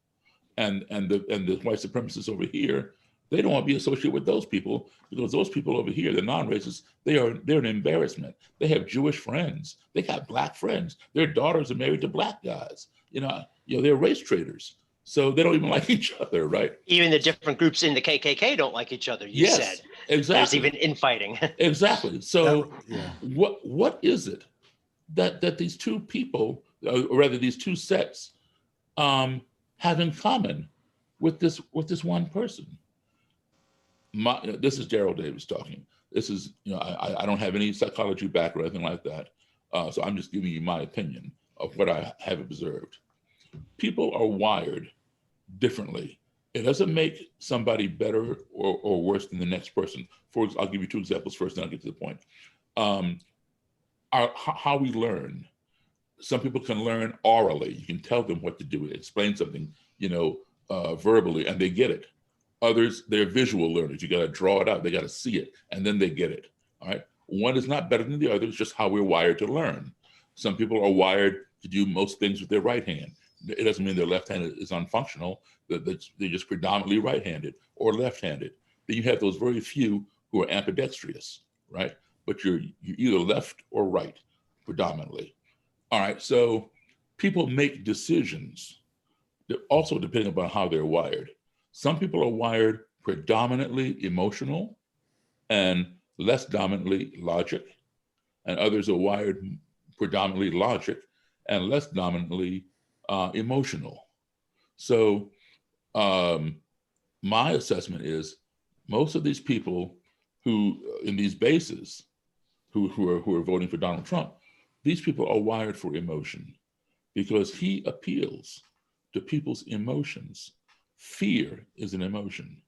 And the white supremacists over here, they don't want to be associated with those people because those people over here, the non-racists, they're an embarrassment. They have Jewish friends. They got black friends. Their daughters are married to black guys. They're race traders. So they don't even like each other, right? Even the different groups in the KKK don't like each other. You Yes, said exactly. there's even infighting. Exactly. So Yeah. what is it that these two people, or rather these two sets, have in common with this one person? This is Daryl Davis talking. This is, I don't have any psychology background or anything like that. So I'm just giving you my opinion of what I have observed. People are wired differently. It doesn't make somebody better or worse than the next person. I'll give you two examples first, then I'll get to the point. How we learn. Some people can learn orally. You can tell them what to do, explain something, verbally, and they get it. Others, they're visual learners. You got to draw it out. They got to see it, and then they get it. All right. One is not better than the other. It's just how we're wired to learn. Some people are wired to do most things with their right hand. It doesn't mean their left hand is unfunctional. They're just predominantly right-handed or left-handed. Then you have those very few who are ambidextrous, right? But you're either left or right, predominantly. All right. So people make decisions also depending upon how they're wired. Some people are wired predominantly emotional and less dominantly logic, and others are wired predominantly logic and less dominantly emotional. So my assessment is most of these people who in these bases who are voting for Donald Trump, these people are wired for emotion because he appeals to people's emotions. Fear is an emotion.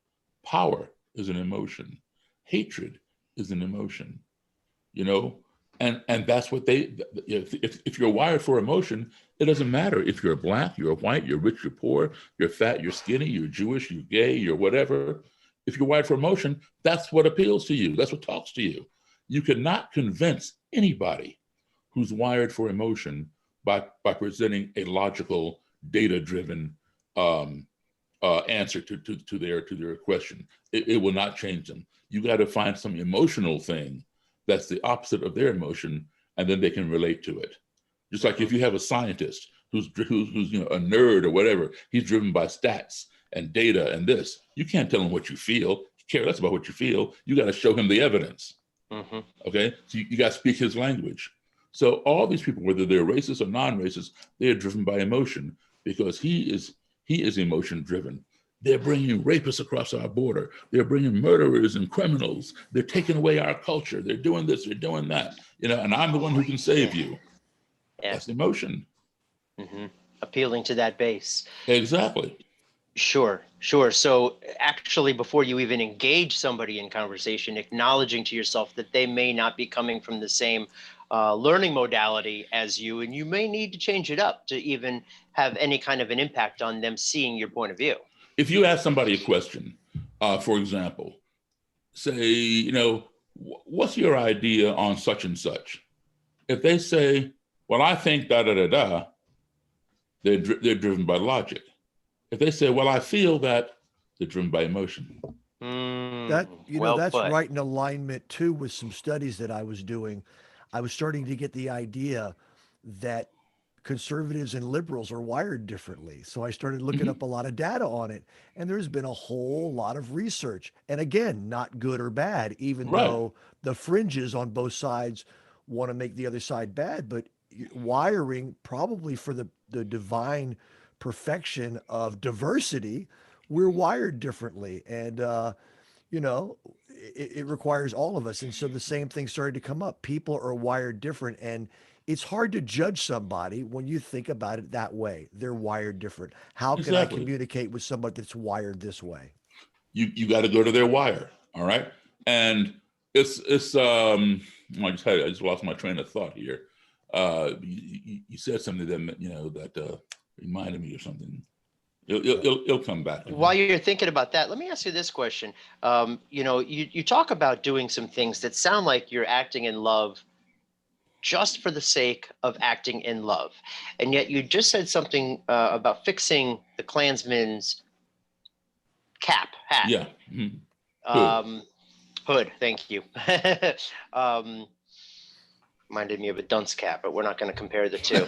Power is an emotion. Hatred is an emotion, and that's what if you're wired for emotion, it doesn't matter if you're black, you're white, you're rich, you're poor, you're fat, you're skinny, you're Jewish, you're gay, you're whatever. If you're wired for emotion, that's what appeals to you. That's what talks to you. You cannot convince anybody who's wired for emotion by presenting a logical, data-driven answer to their question. It will not change them. You got to find some emotional thing that's the opposite of their emotion, and then they can relate to it. Just like if you have a scientist who's a nerd or whatever, he's driven by stats and data and this. You can't tell him what you feel. You care less about what you feel. You got to show him the evidence. Mm-hmm. Okay, so you got to speak his language. So all these people, whether they're racist or non-racist, they are driven by emotion because he is emotion driven. They're bringing rapists across our border. They're bringing murderers and criminals. They're taking away our culture. They're doing this. They're doing that. And I'm the one who can save you. Yeah. That's emotion. Mm-hmm. Appealing to that base. Exactly. Sure. So actually, before you even engage somebody in conversation, acknowledging to yourself that they may not be coming from the same learning modality as you, and you may need to change it up to even have any kind of an impact on them seeing your point of view. If you ask somebody a question, for example, say, what's your idea on such and such? If they say, well, I think da da da da, they're driven by logic. If they say, well, I feel that, they're driven by emotion. That's put. Right in alignment too with some studies that I was doing. I was starting to get the idea that conservatives and liberals are wired differently. So I started looking up a lot of data on it, and there's been a whole lot of research. And again, not good or bad, even though the fringes on both sides want to make the other side bad, but wiring probably for the divine perfection of diversity, we're wired differently. And, it requires all of us. And so the same thing started to come up. People are wired different, and it's hard to judge somebody when you think about it that way. They're wired different. How can I communicate with somebody that's wired this way? You got to go to their wire. All right. And it's I just lost my train of thought here. You said something that reminded me of something. It'll come back. While you're thinking about that, let me ask you this question. You talk about doing some things that sound like you're acting in love just for the sake of acting in love. And yet you just said something about fixing the Klansmen's hat. Yeah. Mm-hmm. Hood, thank you. Reminded me of a dunce cap, but we're not going to compare the two.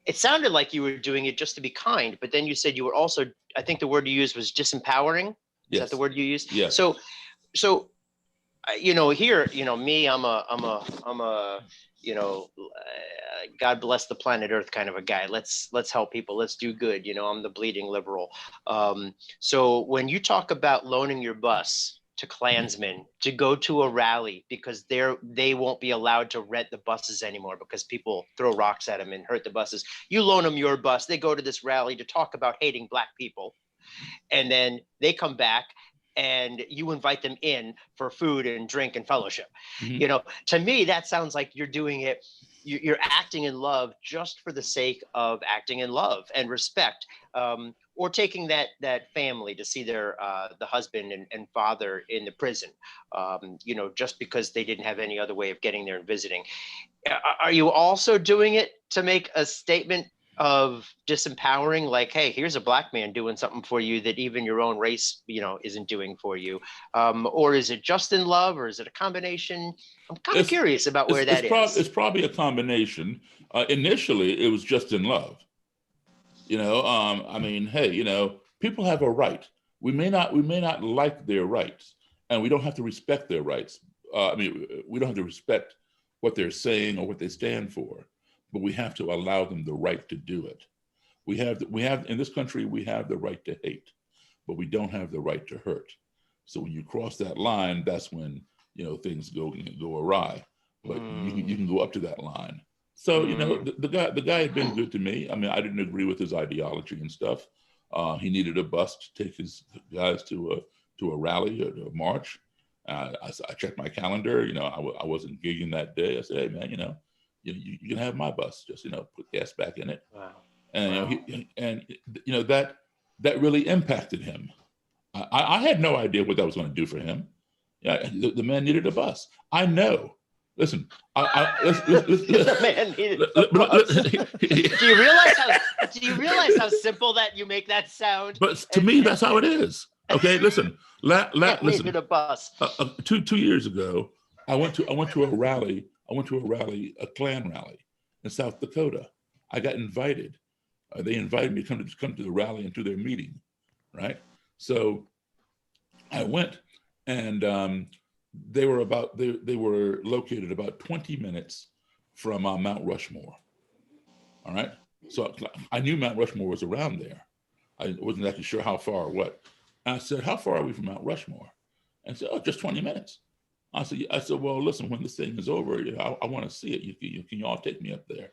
It sounded like you were doing it just to be kind, but then you said you were also, I think the word you used was disempowering. Is that the word you used? Yeah. So here, me, I'm a God bless the planet Earth kind of a guy. Let's help people. Let's do good. I'm the bleeding liberal. So when you talk about loaning your bus to Klansmen to go to a rally because they won't be allowed to rent the buses anymore because people throw rocks at them and hurt the buses, you loan them your bus. They go to this rally to talk about hating Black people, and then they come back and you invite them in for food and drink and fellowship. Mm-hmm. To me, that sounds like you're doing it you're acting in love just for the sake of acting in love and respect, or taking that family to see their the husband and father in the prison, just because they didn't have any other way of getting there and visiting. Are you also doing it to make a statement of disempowering, like, hey, here's a black man doing something for you that even your own race, isn't doing for you? Or is it just in love, or is it a combination? I'm kind of curious about where that is. It's probably a combination. Initially, it was just in love. I mean, hey, people have a right. We may not like their rights, and we don't have to respect their rights. I mean, we don't have to respect what they're saying or what they stand for, but we have to allow them the right to do it. We have in this country, we have the right to hate, but we don't have the right to hurt. So when you cross that line, that's when things go awry. But you can go up to that line. So the guy had been good to me. I mean, I didn't agree with his ideology and stuff. He needed a bus to take his guys to a rally or a march. I checked my calendar. I wasn't gigging that day. I said, hey man, you can have my bus. Just put gas back in it. Wow. And that really impacted him. I had no idea what that was going to do for him. Yeah, the man needed a bus. I know. Listen, the man needed a bus. Do you realize how simple that you make that sound? But to me, that's how it is. Okay, listen. Listen. Needed a bus. 2 years ago, I went to a rally. A Klan rally in South Dakota. I got invited. They invited me to come to the rally and to their meeting, right? So I went, and they were located about 20 minutes from Mount Rushmore. All right, so I knew Mount Rushmore was around there. I wasn't actually sure how far or what. And I said, "How far are we from Mount Rushmore?" And said, "Oh, just 20 minutes." I said, "Well, listen, when this thing is over, I want to see it. Can you all take me up there?"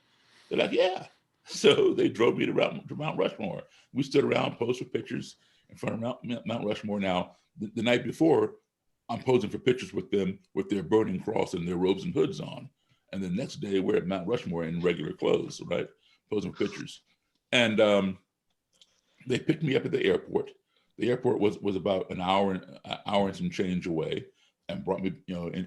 They're like, "Yeah." So they drove me to Mount Rushmore. We stood around, posed for pictures in front of Mount Rushmore. Now, the night before, I'm posing for pictures with them with their burning cross and their robes and hoods on. And the next day, we're at Mount Rushmore in regular clothes, right? Posing for pictures. And they picked me up at the airport. The airport was about an hour and some change away, and brought me,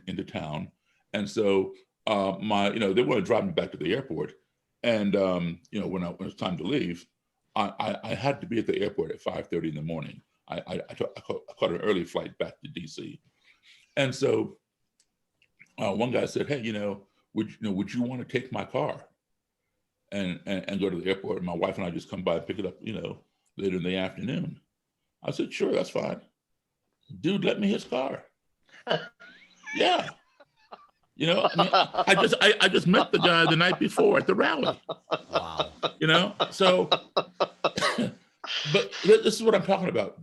into town. And so they want to drive me back to the airport. And when it was time to leave, I had to be at the airport at 5:30 in the morning. I caught an early flight back to DC. And so one guy said, "Hey, would you want to take my car and go to the airport? And my wife and I just come by and pick it up, later in the afternoon." I said, "Sure, that's fine." Dude, let me his car. Yeah. I just met the guy the night before at the rally. Wow. So, but this is what I'm talking about.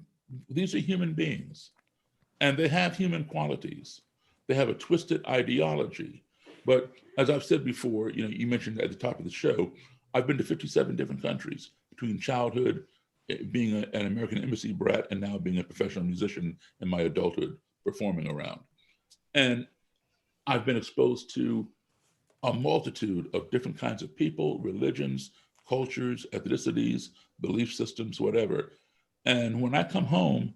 These are human beings, and they have human qualities. They have a twisted ideology. But as I've said before, you mentioned at the top of the show, I've been to 57 different countries between childhood, being an American embassy brat, and now being a professional musician in my adulthood, performing around. And I've been exposed to a multitude of different kinds of people, religions, cultures, ethnicities, belief systems, whatever. And when I come home,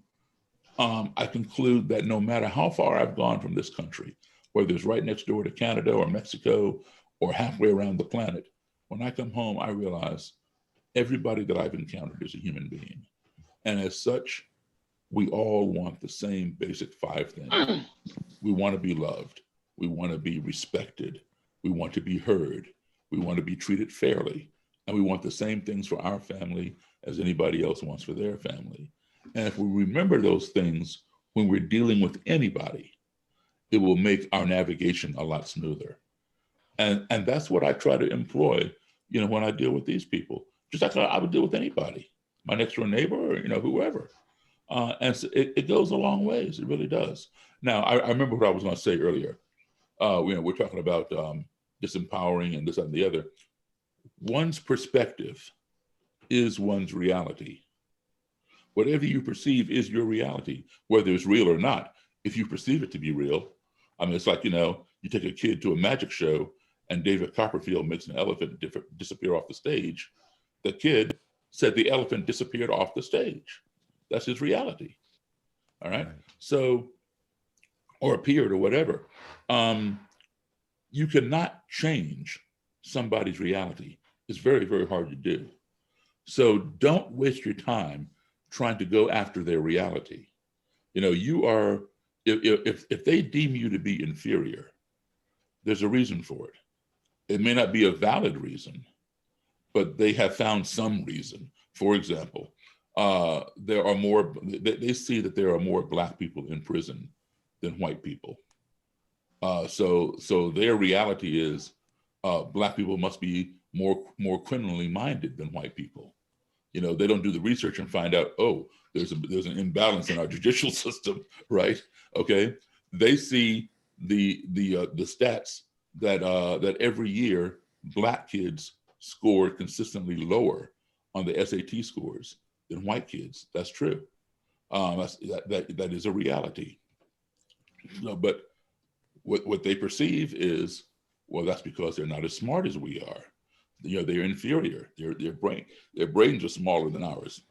I conclude that no matter how far I've gone from this country, whether it's right next door to Canada or Mexico or halfway around the planet, when I come home, I realize everybody that I've encountered is a human being. And as such, we all want the same basic 5 things. We want to be loved. We want to be respected. We want to be heard. We want to be treated fairly. And we want the same things for our family as anybody else wants for their family. And if we remember those things when we're dealing with anybody, it will make our navigation a lot smoother. And that's what I try to employ, when I deal with these people. Just like I would deal with anybody, my next door neighbor or, whoever. And so it goes a long ways. It really does. Now, I remember what I was going to say earlier. We're talking about disempowering and this and the other. One's perspective is one's reality. Whatever you perceive is your reality, whether it's real or not. If you perceive it to be real, it's like, you take a kid to a magic show and David Copperfield makes an elephant disappear off the stage, the kid said the elephant disappeared off the stage. That's his reality. All right. So, or appeared or whatever. You cannot change somebody's reality. It's very, very hard to do. So don't waste your time trying to go after their reality. You know, you are, if they deem you to be inferior, there's a reason for it. It may not be a valid reason, but they have found some reason. For example, there are more, they see that there are more Black people in prison than white people. So their reality is Black people must be more criminally minded than white people. You know, they don't do the research and find out, oh, there's an imbalance in our judicial system, right? Okay, they see the stats that every year Black kids score consistently lower on the SAT scores than white kids. That's true. That is a reality. No, but what they perceive is, well, that's because they're not as smart as we are. You know, they're inferior. Their brains are smaller than ours.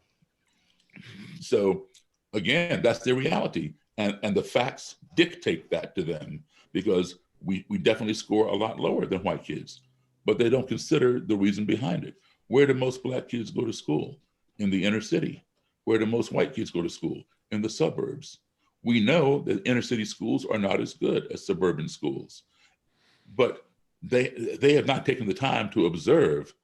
So again, that's their reality. And the facts dictate that to them, because we definitely score a lot lower than white kids, but they don't consider the reason behind it. Where do most Black kids go to school? In the inner city. Where do most white kids go to school? In the suburbs. We know that inner city schools are not as good as suburban schools, but they have not taken the time to observe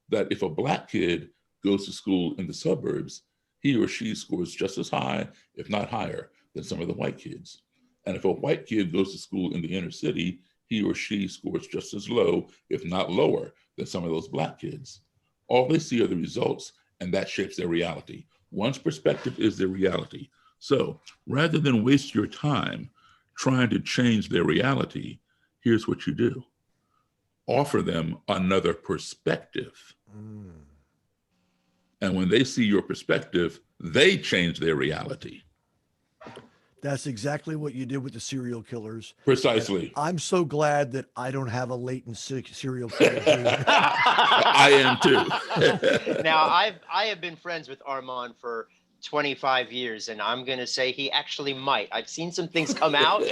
that if a Black kid goes to school in the suburbs, he or she scores just as high, if not higher, than some of the white kids. And if a white kid goes to school in the inner city, he or she scores just as low, if not lower, than some of those Black kids. All they see are the results, and that shapes their reality. One's perspective is their reality. So rather than waste your time trying to change their reality, here's what you do. Offer them another perspective. And when they see your perspective, they change their reality. That's exactly what you did with the serial killers. Precisely. And I'm so glad that I don't have a latent serial killer gene. I am too. Now, I have been friends with Armand for 25 years, and I'm going to say he actually might. I've seen some things come out.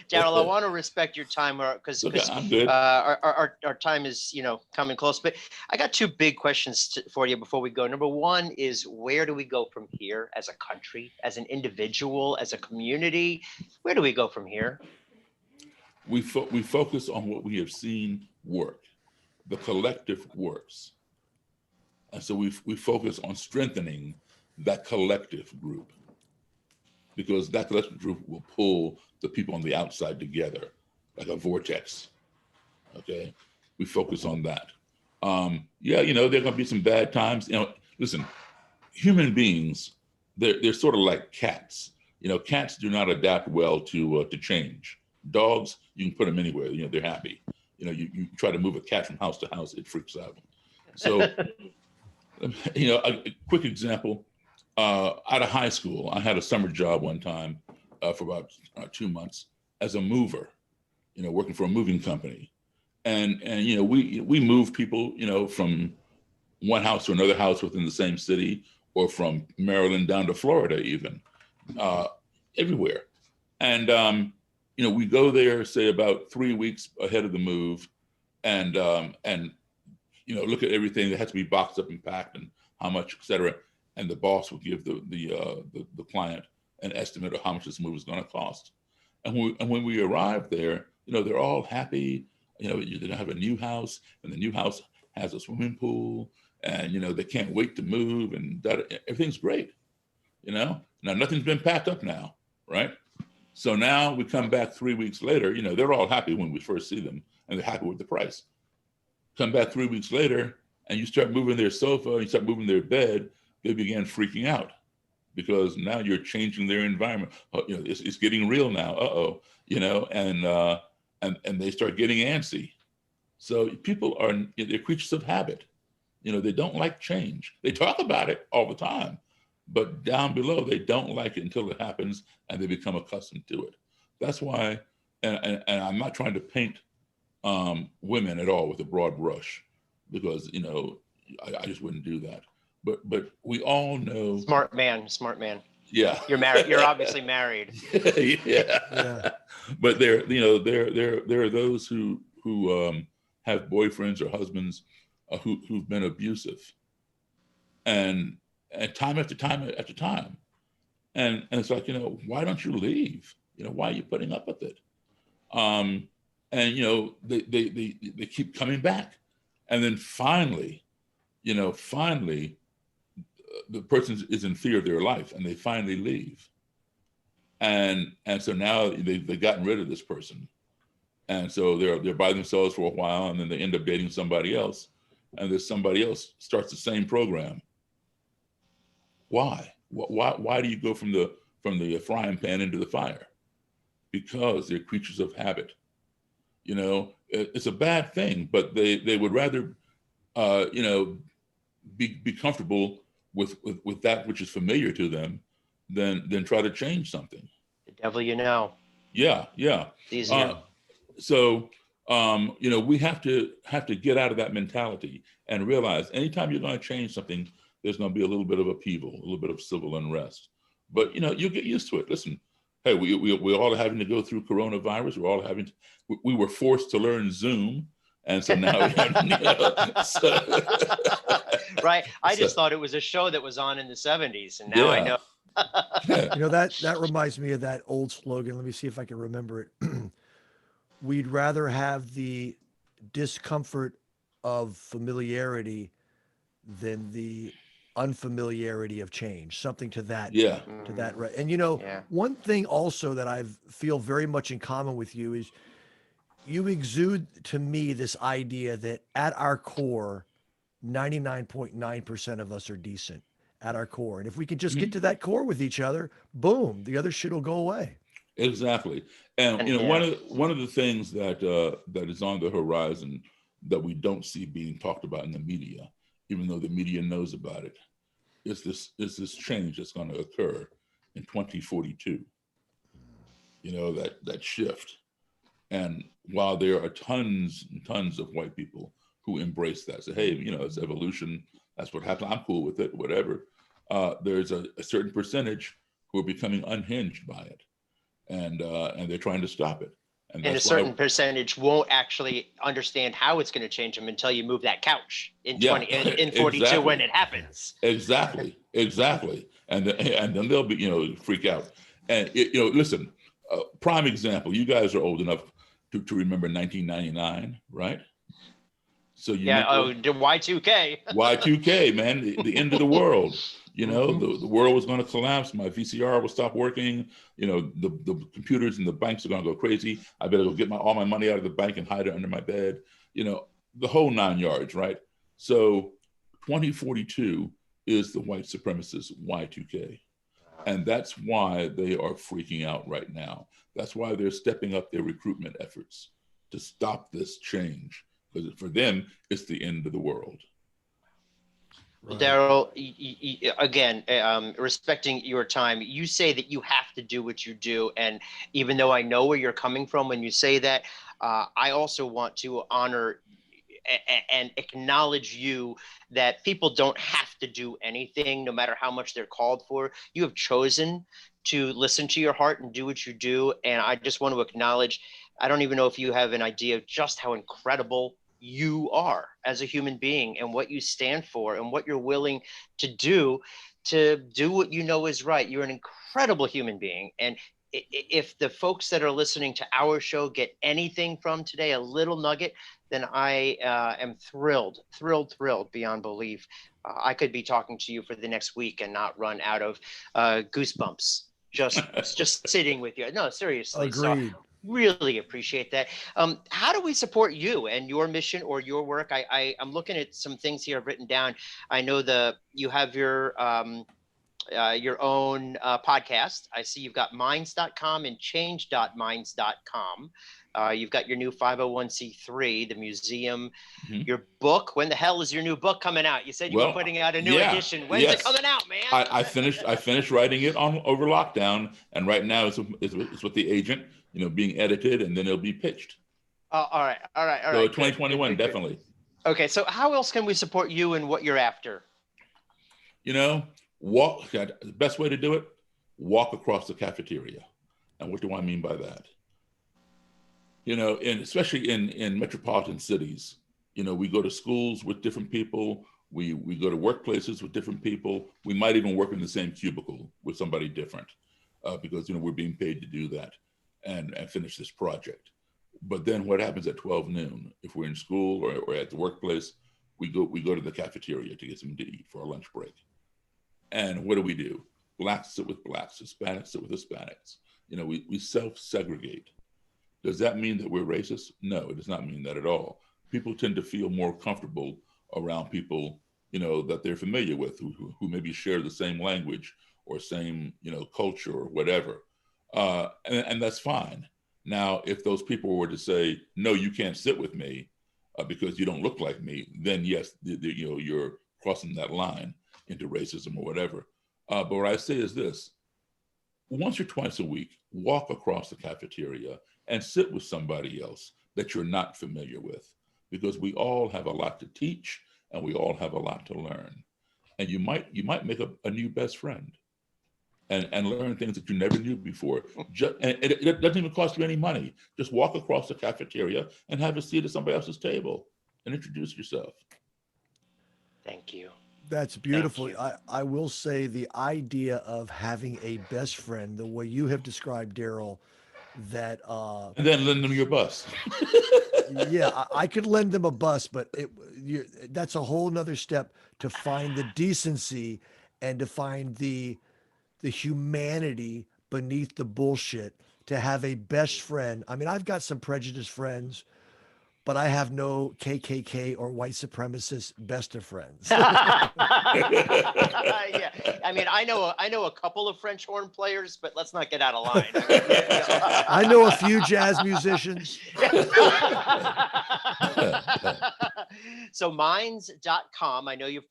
Daryl, I want to respect your time because our time is, coming close. But I got two big questions for you before we go. Number one is, where do we go from here as a country, as an individual, as a community? Where do we go from here? We focus on what we have seen work. The collective works. And so we focus on strengthening that collective group, because that collective group will pull the people on the outside together like a vortex. Okay, we focus on that. There are going to be some bad times. Listen, human beings, they're sort of like cats. Cats do not adapt well to change. Dogs, you can put them anywhere. They're happy. You try to move a cat from house to house, it freaks out. So. A quick example, out of high school, I had a summer job one time for about 2 months as a mover, working for a moving company. And we move people, from one house to another house within the same city, or from Maryland down to Florida even, everywhere. And, we go there, say about 3 weeks ahead of the move, and look at everything that has to be boxed up and packed and how much, et cetera. And the boss will give the client an estimate of how much this move is going to cost. And when we arrive there, they're all happy. They have a new house, and the new house has a swimming pool, and they can't wait to move, and everything's great. Now nothing's been packed up now, right? So now we come back 3 weeks later. They're all happy when we first see them, and they're happy with the price. Come back 3 weeks later, and you start moving their sofa, you start moving their bed, they began freaking out, because now you're changing their environment. It's getting real now. And they start getting antsy. So people they're creatures of habit. They don't like change. They talk about it all the time, but down below, they don't like it until it happens, and they become accustomed to it. That's why, and I'm not trying to paint women at all with a broad brush, because I just wouldn't do that. But we all know. Smart man. Yeah. You're married. You're obviously married. Yeah. But there are those who have boyfriends or husbands who've been abusive, and time after time after time, and it's like, why don't you leave? Why are you putting up with it? And they keep coming back, and then finally the person is in fear of their life, and they finally leave, and so now they've gotten rid of this person, and so they're by themselves for a while, and then they end up dating somebody else, and this somebody else starts the same program. Why do you go from the frying pan into the fire? Because they're creatures of habit. It's a bad thing, but they would rather be comfortable with that which is familiar to them than try to change something. The devil, Yeah. It's easier. So we have to get out of that mentality and realize anytime you're going to change something, there's going to be a little bit of upheaval, a little bit of civil unrest. But you get used to it. Listen, hey, we're all having to go through coronavirus. We were forced to learn Zoom, and so now right. I just thought it was a show that was on in the 70s, and now I know. That reminds me of that old slogan. Let me see if I can remember it. We'd rather have the discomfort of familiarity than the unfamiliarity of change, something to that. Right. And one thing also that I feel very much in common with you is you exude to me this idea that at our core, 99.9% of us are decent at our core. And if we can just get to that core with each other, boom, the other shit will go away. Exactly. And one of the things that is on the horizon that we don't see being talked about in the media, even though the media knows about it, is this change that's going to occur in 2042. That shift. And while there are tons and tons of white people who embrace that, say, hey, it's evolution, that's what happened, I'm cool with it, whatever. There's a certain percentage who are becoming unhinged by it, and they're trying to stop it. And a certain percentage won't actually understand how it's going to change them until you move that couch in 42 exactly. When it happens. Exactly. And then they'll be, freak out. And listen, prime example, you guys are old enough to remember 1999, right? So the Y2K. Y2K, man, the end of the world. The world was going to collapse. My VCR will stop working. The computers and the banks are going to go crazy. I better go get all my money out of the bank and hide it under my bed. The whole 9 yards, right? So 2042 is the white supremacist Y2K. And that's why they are freaking out right now. That's why they're stepping up their recruitment efforts to stop this change. Because for them, it's the end of the world. Well, Daryl, again, respecting your time, you say that you have to do what you do. And even though I know where you're coming from when you say that, I also want to honor and acknowledge you that people don't have to do anything, no matter how much they're called for. You have chosen to listen to your heart and do what you do. And I just want to acknowledge, I don't even know if you have an idea of just how incredible you are as a human being and what you stand for and what you're willing to do what you know is right. You're an incredible human being. And if the folks that are listening to our show get anything from today, a little nugget, then I am thrilled beyond belief. I could be talking to you for the next week and not run out of goosebumps just sitting with you. No, seriously. Agreed. So really appreciate that. How do we support you and your mission or your work? I'm looking at some things here I've written down. I know you have your own podcast. I see you've got minds.com and change.minds.com. You've got your new 501c3, the museum, your book. When the hell is your new book coming out? You said you were putting out a new edition. When's it coming out, man? I finished writing it over lockdown, and right now it's with the agent, being edited, and then it'll be pitched. All right, all right, all So right. 2021, Good, good. definitely. Okay, so how else can we support you and what you're after? You know, walk. The best way to do it: walk across the cafeteria. And what do I mean by that? You know, and especially in metropolitan cities, you know, we go to schools with different people. We go to workplaces with different people. We might even work in the same cubicle with somebody different, because you know we're being paid to do that and finish this project. But then what happens at 12 noon? If we're in school or at the workplace, we go to the cafeteria to get something to eat for our lunch break. And what do? Blacks sit with blacks, Hispanics sit with Hispanics. You know, we self-segregate. Does that mean that we're racist? No, it does not mean that at all. People tend to feel more comfortable around people, you know, that they're familiar with, who maybe share the same language or same, you know, culture or whatever. And that's fine. Now, if those people were to say, no, you can't sit with me because you don't look like me, then yes, you know, you're crossing that line into racism or whatever. But what I say is this: once or twice a week, walk across the cafeteria and sit with somebody else that you're not familiar with, because we all have a lot to teach and we all have a lot to learn. And you might make a new best friend and learn things that you never knew before. And it doesn't even cost you any money. Just walk across the cafeteria and have a seat at somebody else's table and introduce yourself. Thank you. That's Thank beautiful. you. I will say the idea of having a best friend, the way you have described Daryl, that And then lend them your bus. yeah, I could lend them a bus, but that's a whole nother step to find the decency and to find the humanity beneath the bullshit. To have a best friend. I mean, I've got some prejudiced friends, but I have no KKK or white supremacist best of friends. Yeah, I mean, I know a couple of French horn players, but let's not get out of line. I know a few jazz musicians. So minds.com, I know you've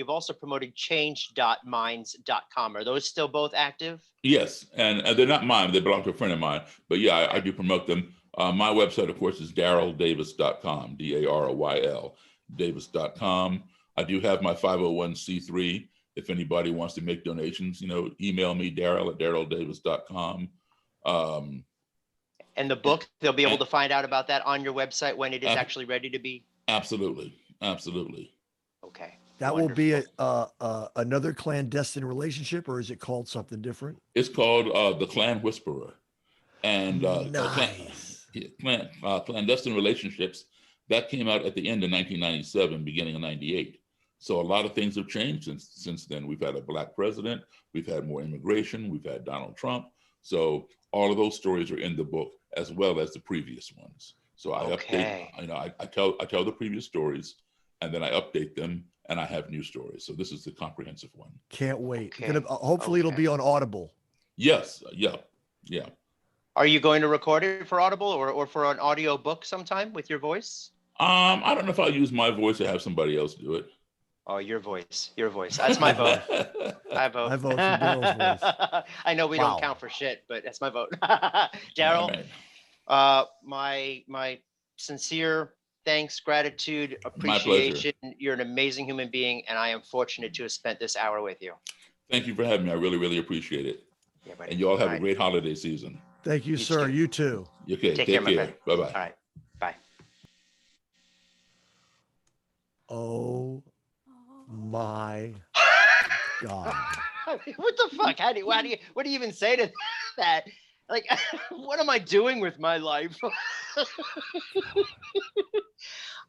also promoted change.minds.com. Are those still both active? Yes, and they're not mine. They belong to a friend of mine. But yeah, I do promote them. My website, of course, is daryldavis.com, DAROYL, Davis.com. I do have my 501c3. If anybody wants to make donations, you know, email me, Daryl at daryldavis.com. And the book, they'll be able to find out about that on your website when it is actually ready to be? Absolutely. Absolutely. Okay. That Wonderful. will be another clandestine relationship, or is it called something different? It's called The Klan Whisperer. And nice. Clandestine Relationships, that came out at the end of 1997, beginning of 98. So a lot of things have changed since then. We've had a Black president, we've had more immigration, we've had Donald Trump. So all of those stories are in the book, as well as the previous ones. So I update, you know, I tell the previous stories, and then I update them, and I have new stories. So this is the comprehensive one. Can't wait. Okay. Hopefully it'll be on Audible. Yes. Yeah. Are you going to record it for Audible or for an audio book sometime with your voice? I don't know if I'll use my voice or have somebody else do it. Oh, your voice. That's my vote. I vote. I vote for Daryl's voice. I know we Wow. don't count for shit, but that's my vote. Daryl, my sincere thanks, gratitude, appreciation. You're an amazing human being, and I am fortunate to have spent this hour with you. Thank you for having me. I really, really appreciate it. Yeah, buddy. And you all have a great holiday season. Thank you, sir. too. You too. Okay, Take care, my friend. Bye-bye. All right. Bye. Oh my God. What the fuck? What do you even say to that? Like, what am I doing with my life?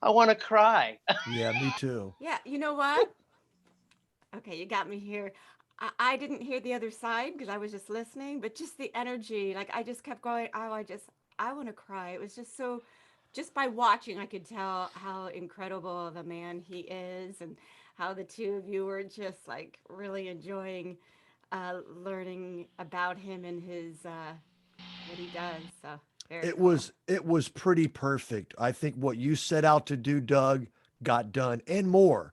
I want to cry. Yeah, me too. Yeah, you know what? Okay, you got me here. I didn't hear the other side because I was just listening, but just the energy, like I just kept going, oh, I want to cry. It was just so, just by watching, I could tell how incredible of a man he is and how the two of you were just like really enjoying learning about him and his, what he does. So It was pretty perfect. I think what you set out to do, Doug, got done and more.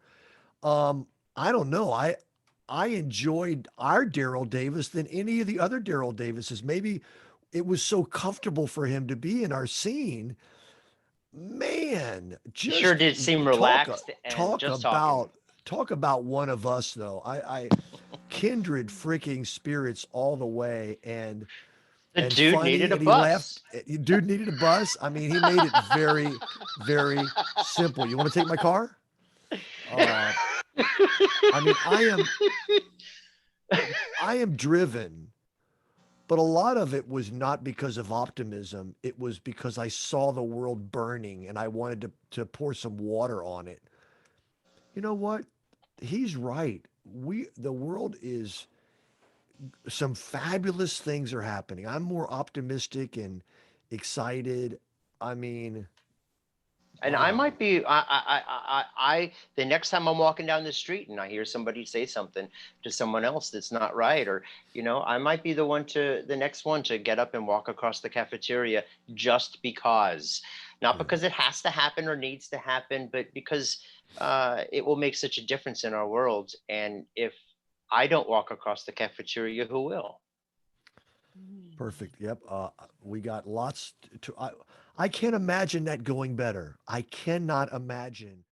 I don't know. I enjoyed our Daryl Davis than any of the other Daryl Davises. Maybe it was so comfortable for him to be in our scene. Man, You sure just did seem talk relaxed and talk just talking. about one of us though. I kindred freaking spirits all the way, The and dude needed funny, a and he laughed. bus. Dude needed a bus. I mean, he made it very, very simple. You want to take my car? Uh, I mean, I am driven, but a lot of it was not because of optimism. It was because I saw the world burning and I wanted to pour some water on it. You know what? He's right. The world is, some fabulous things are happening. I'm more optimistic and excited. I mean, And I wow. might be, the next time I'm walking down the street and I hear somebody say something to someone else that's not right, or, I might be the next one to get up and walk across the cafeteria just because, not Yeah. because it has to happen or needs to happen, but because it will make such a difference in our world. And if I don't walk across the cafeteria, who will? Perfect. Yep. We got lots to, I can't imagine that going better. I cannot imagine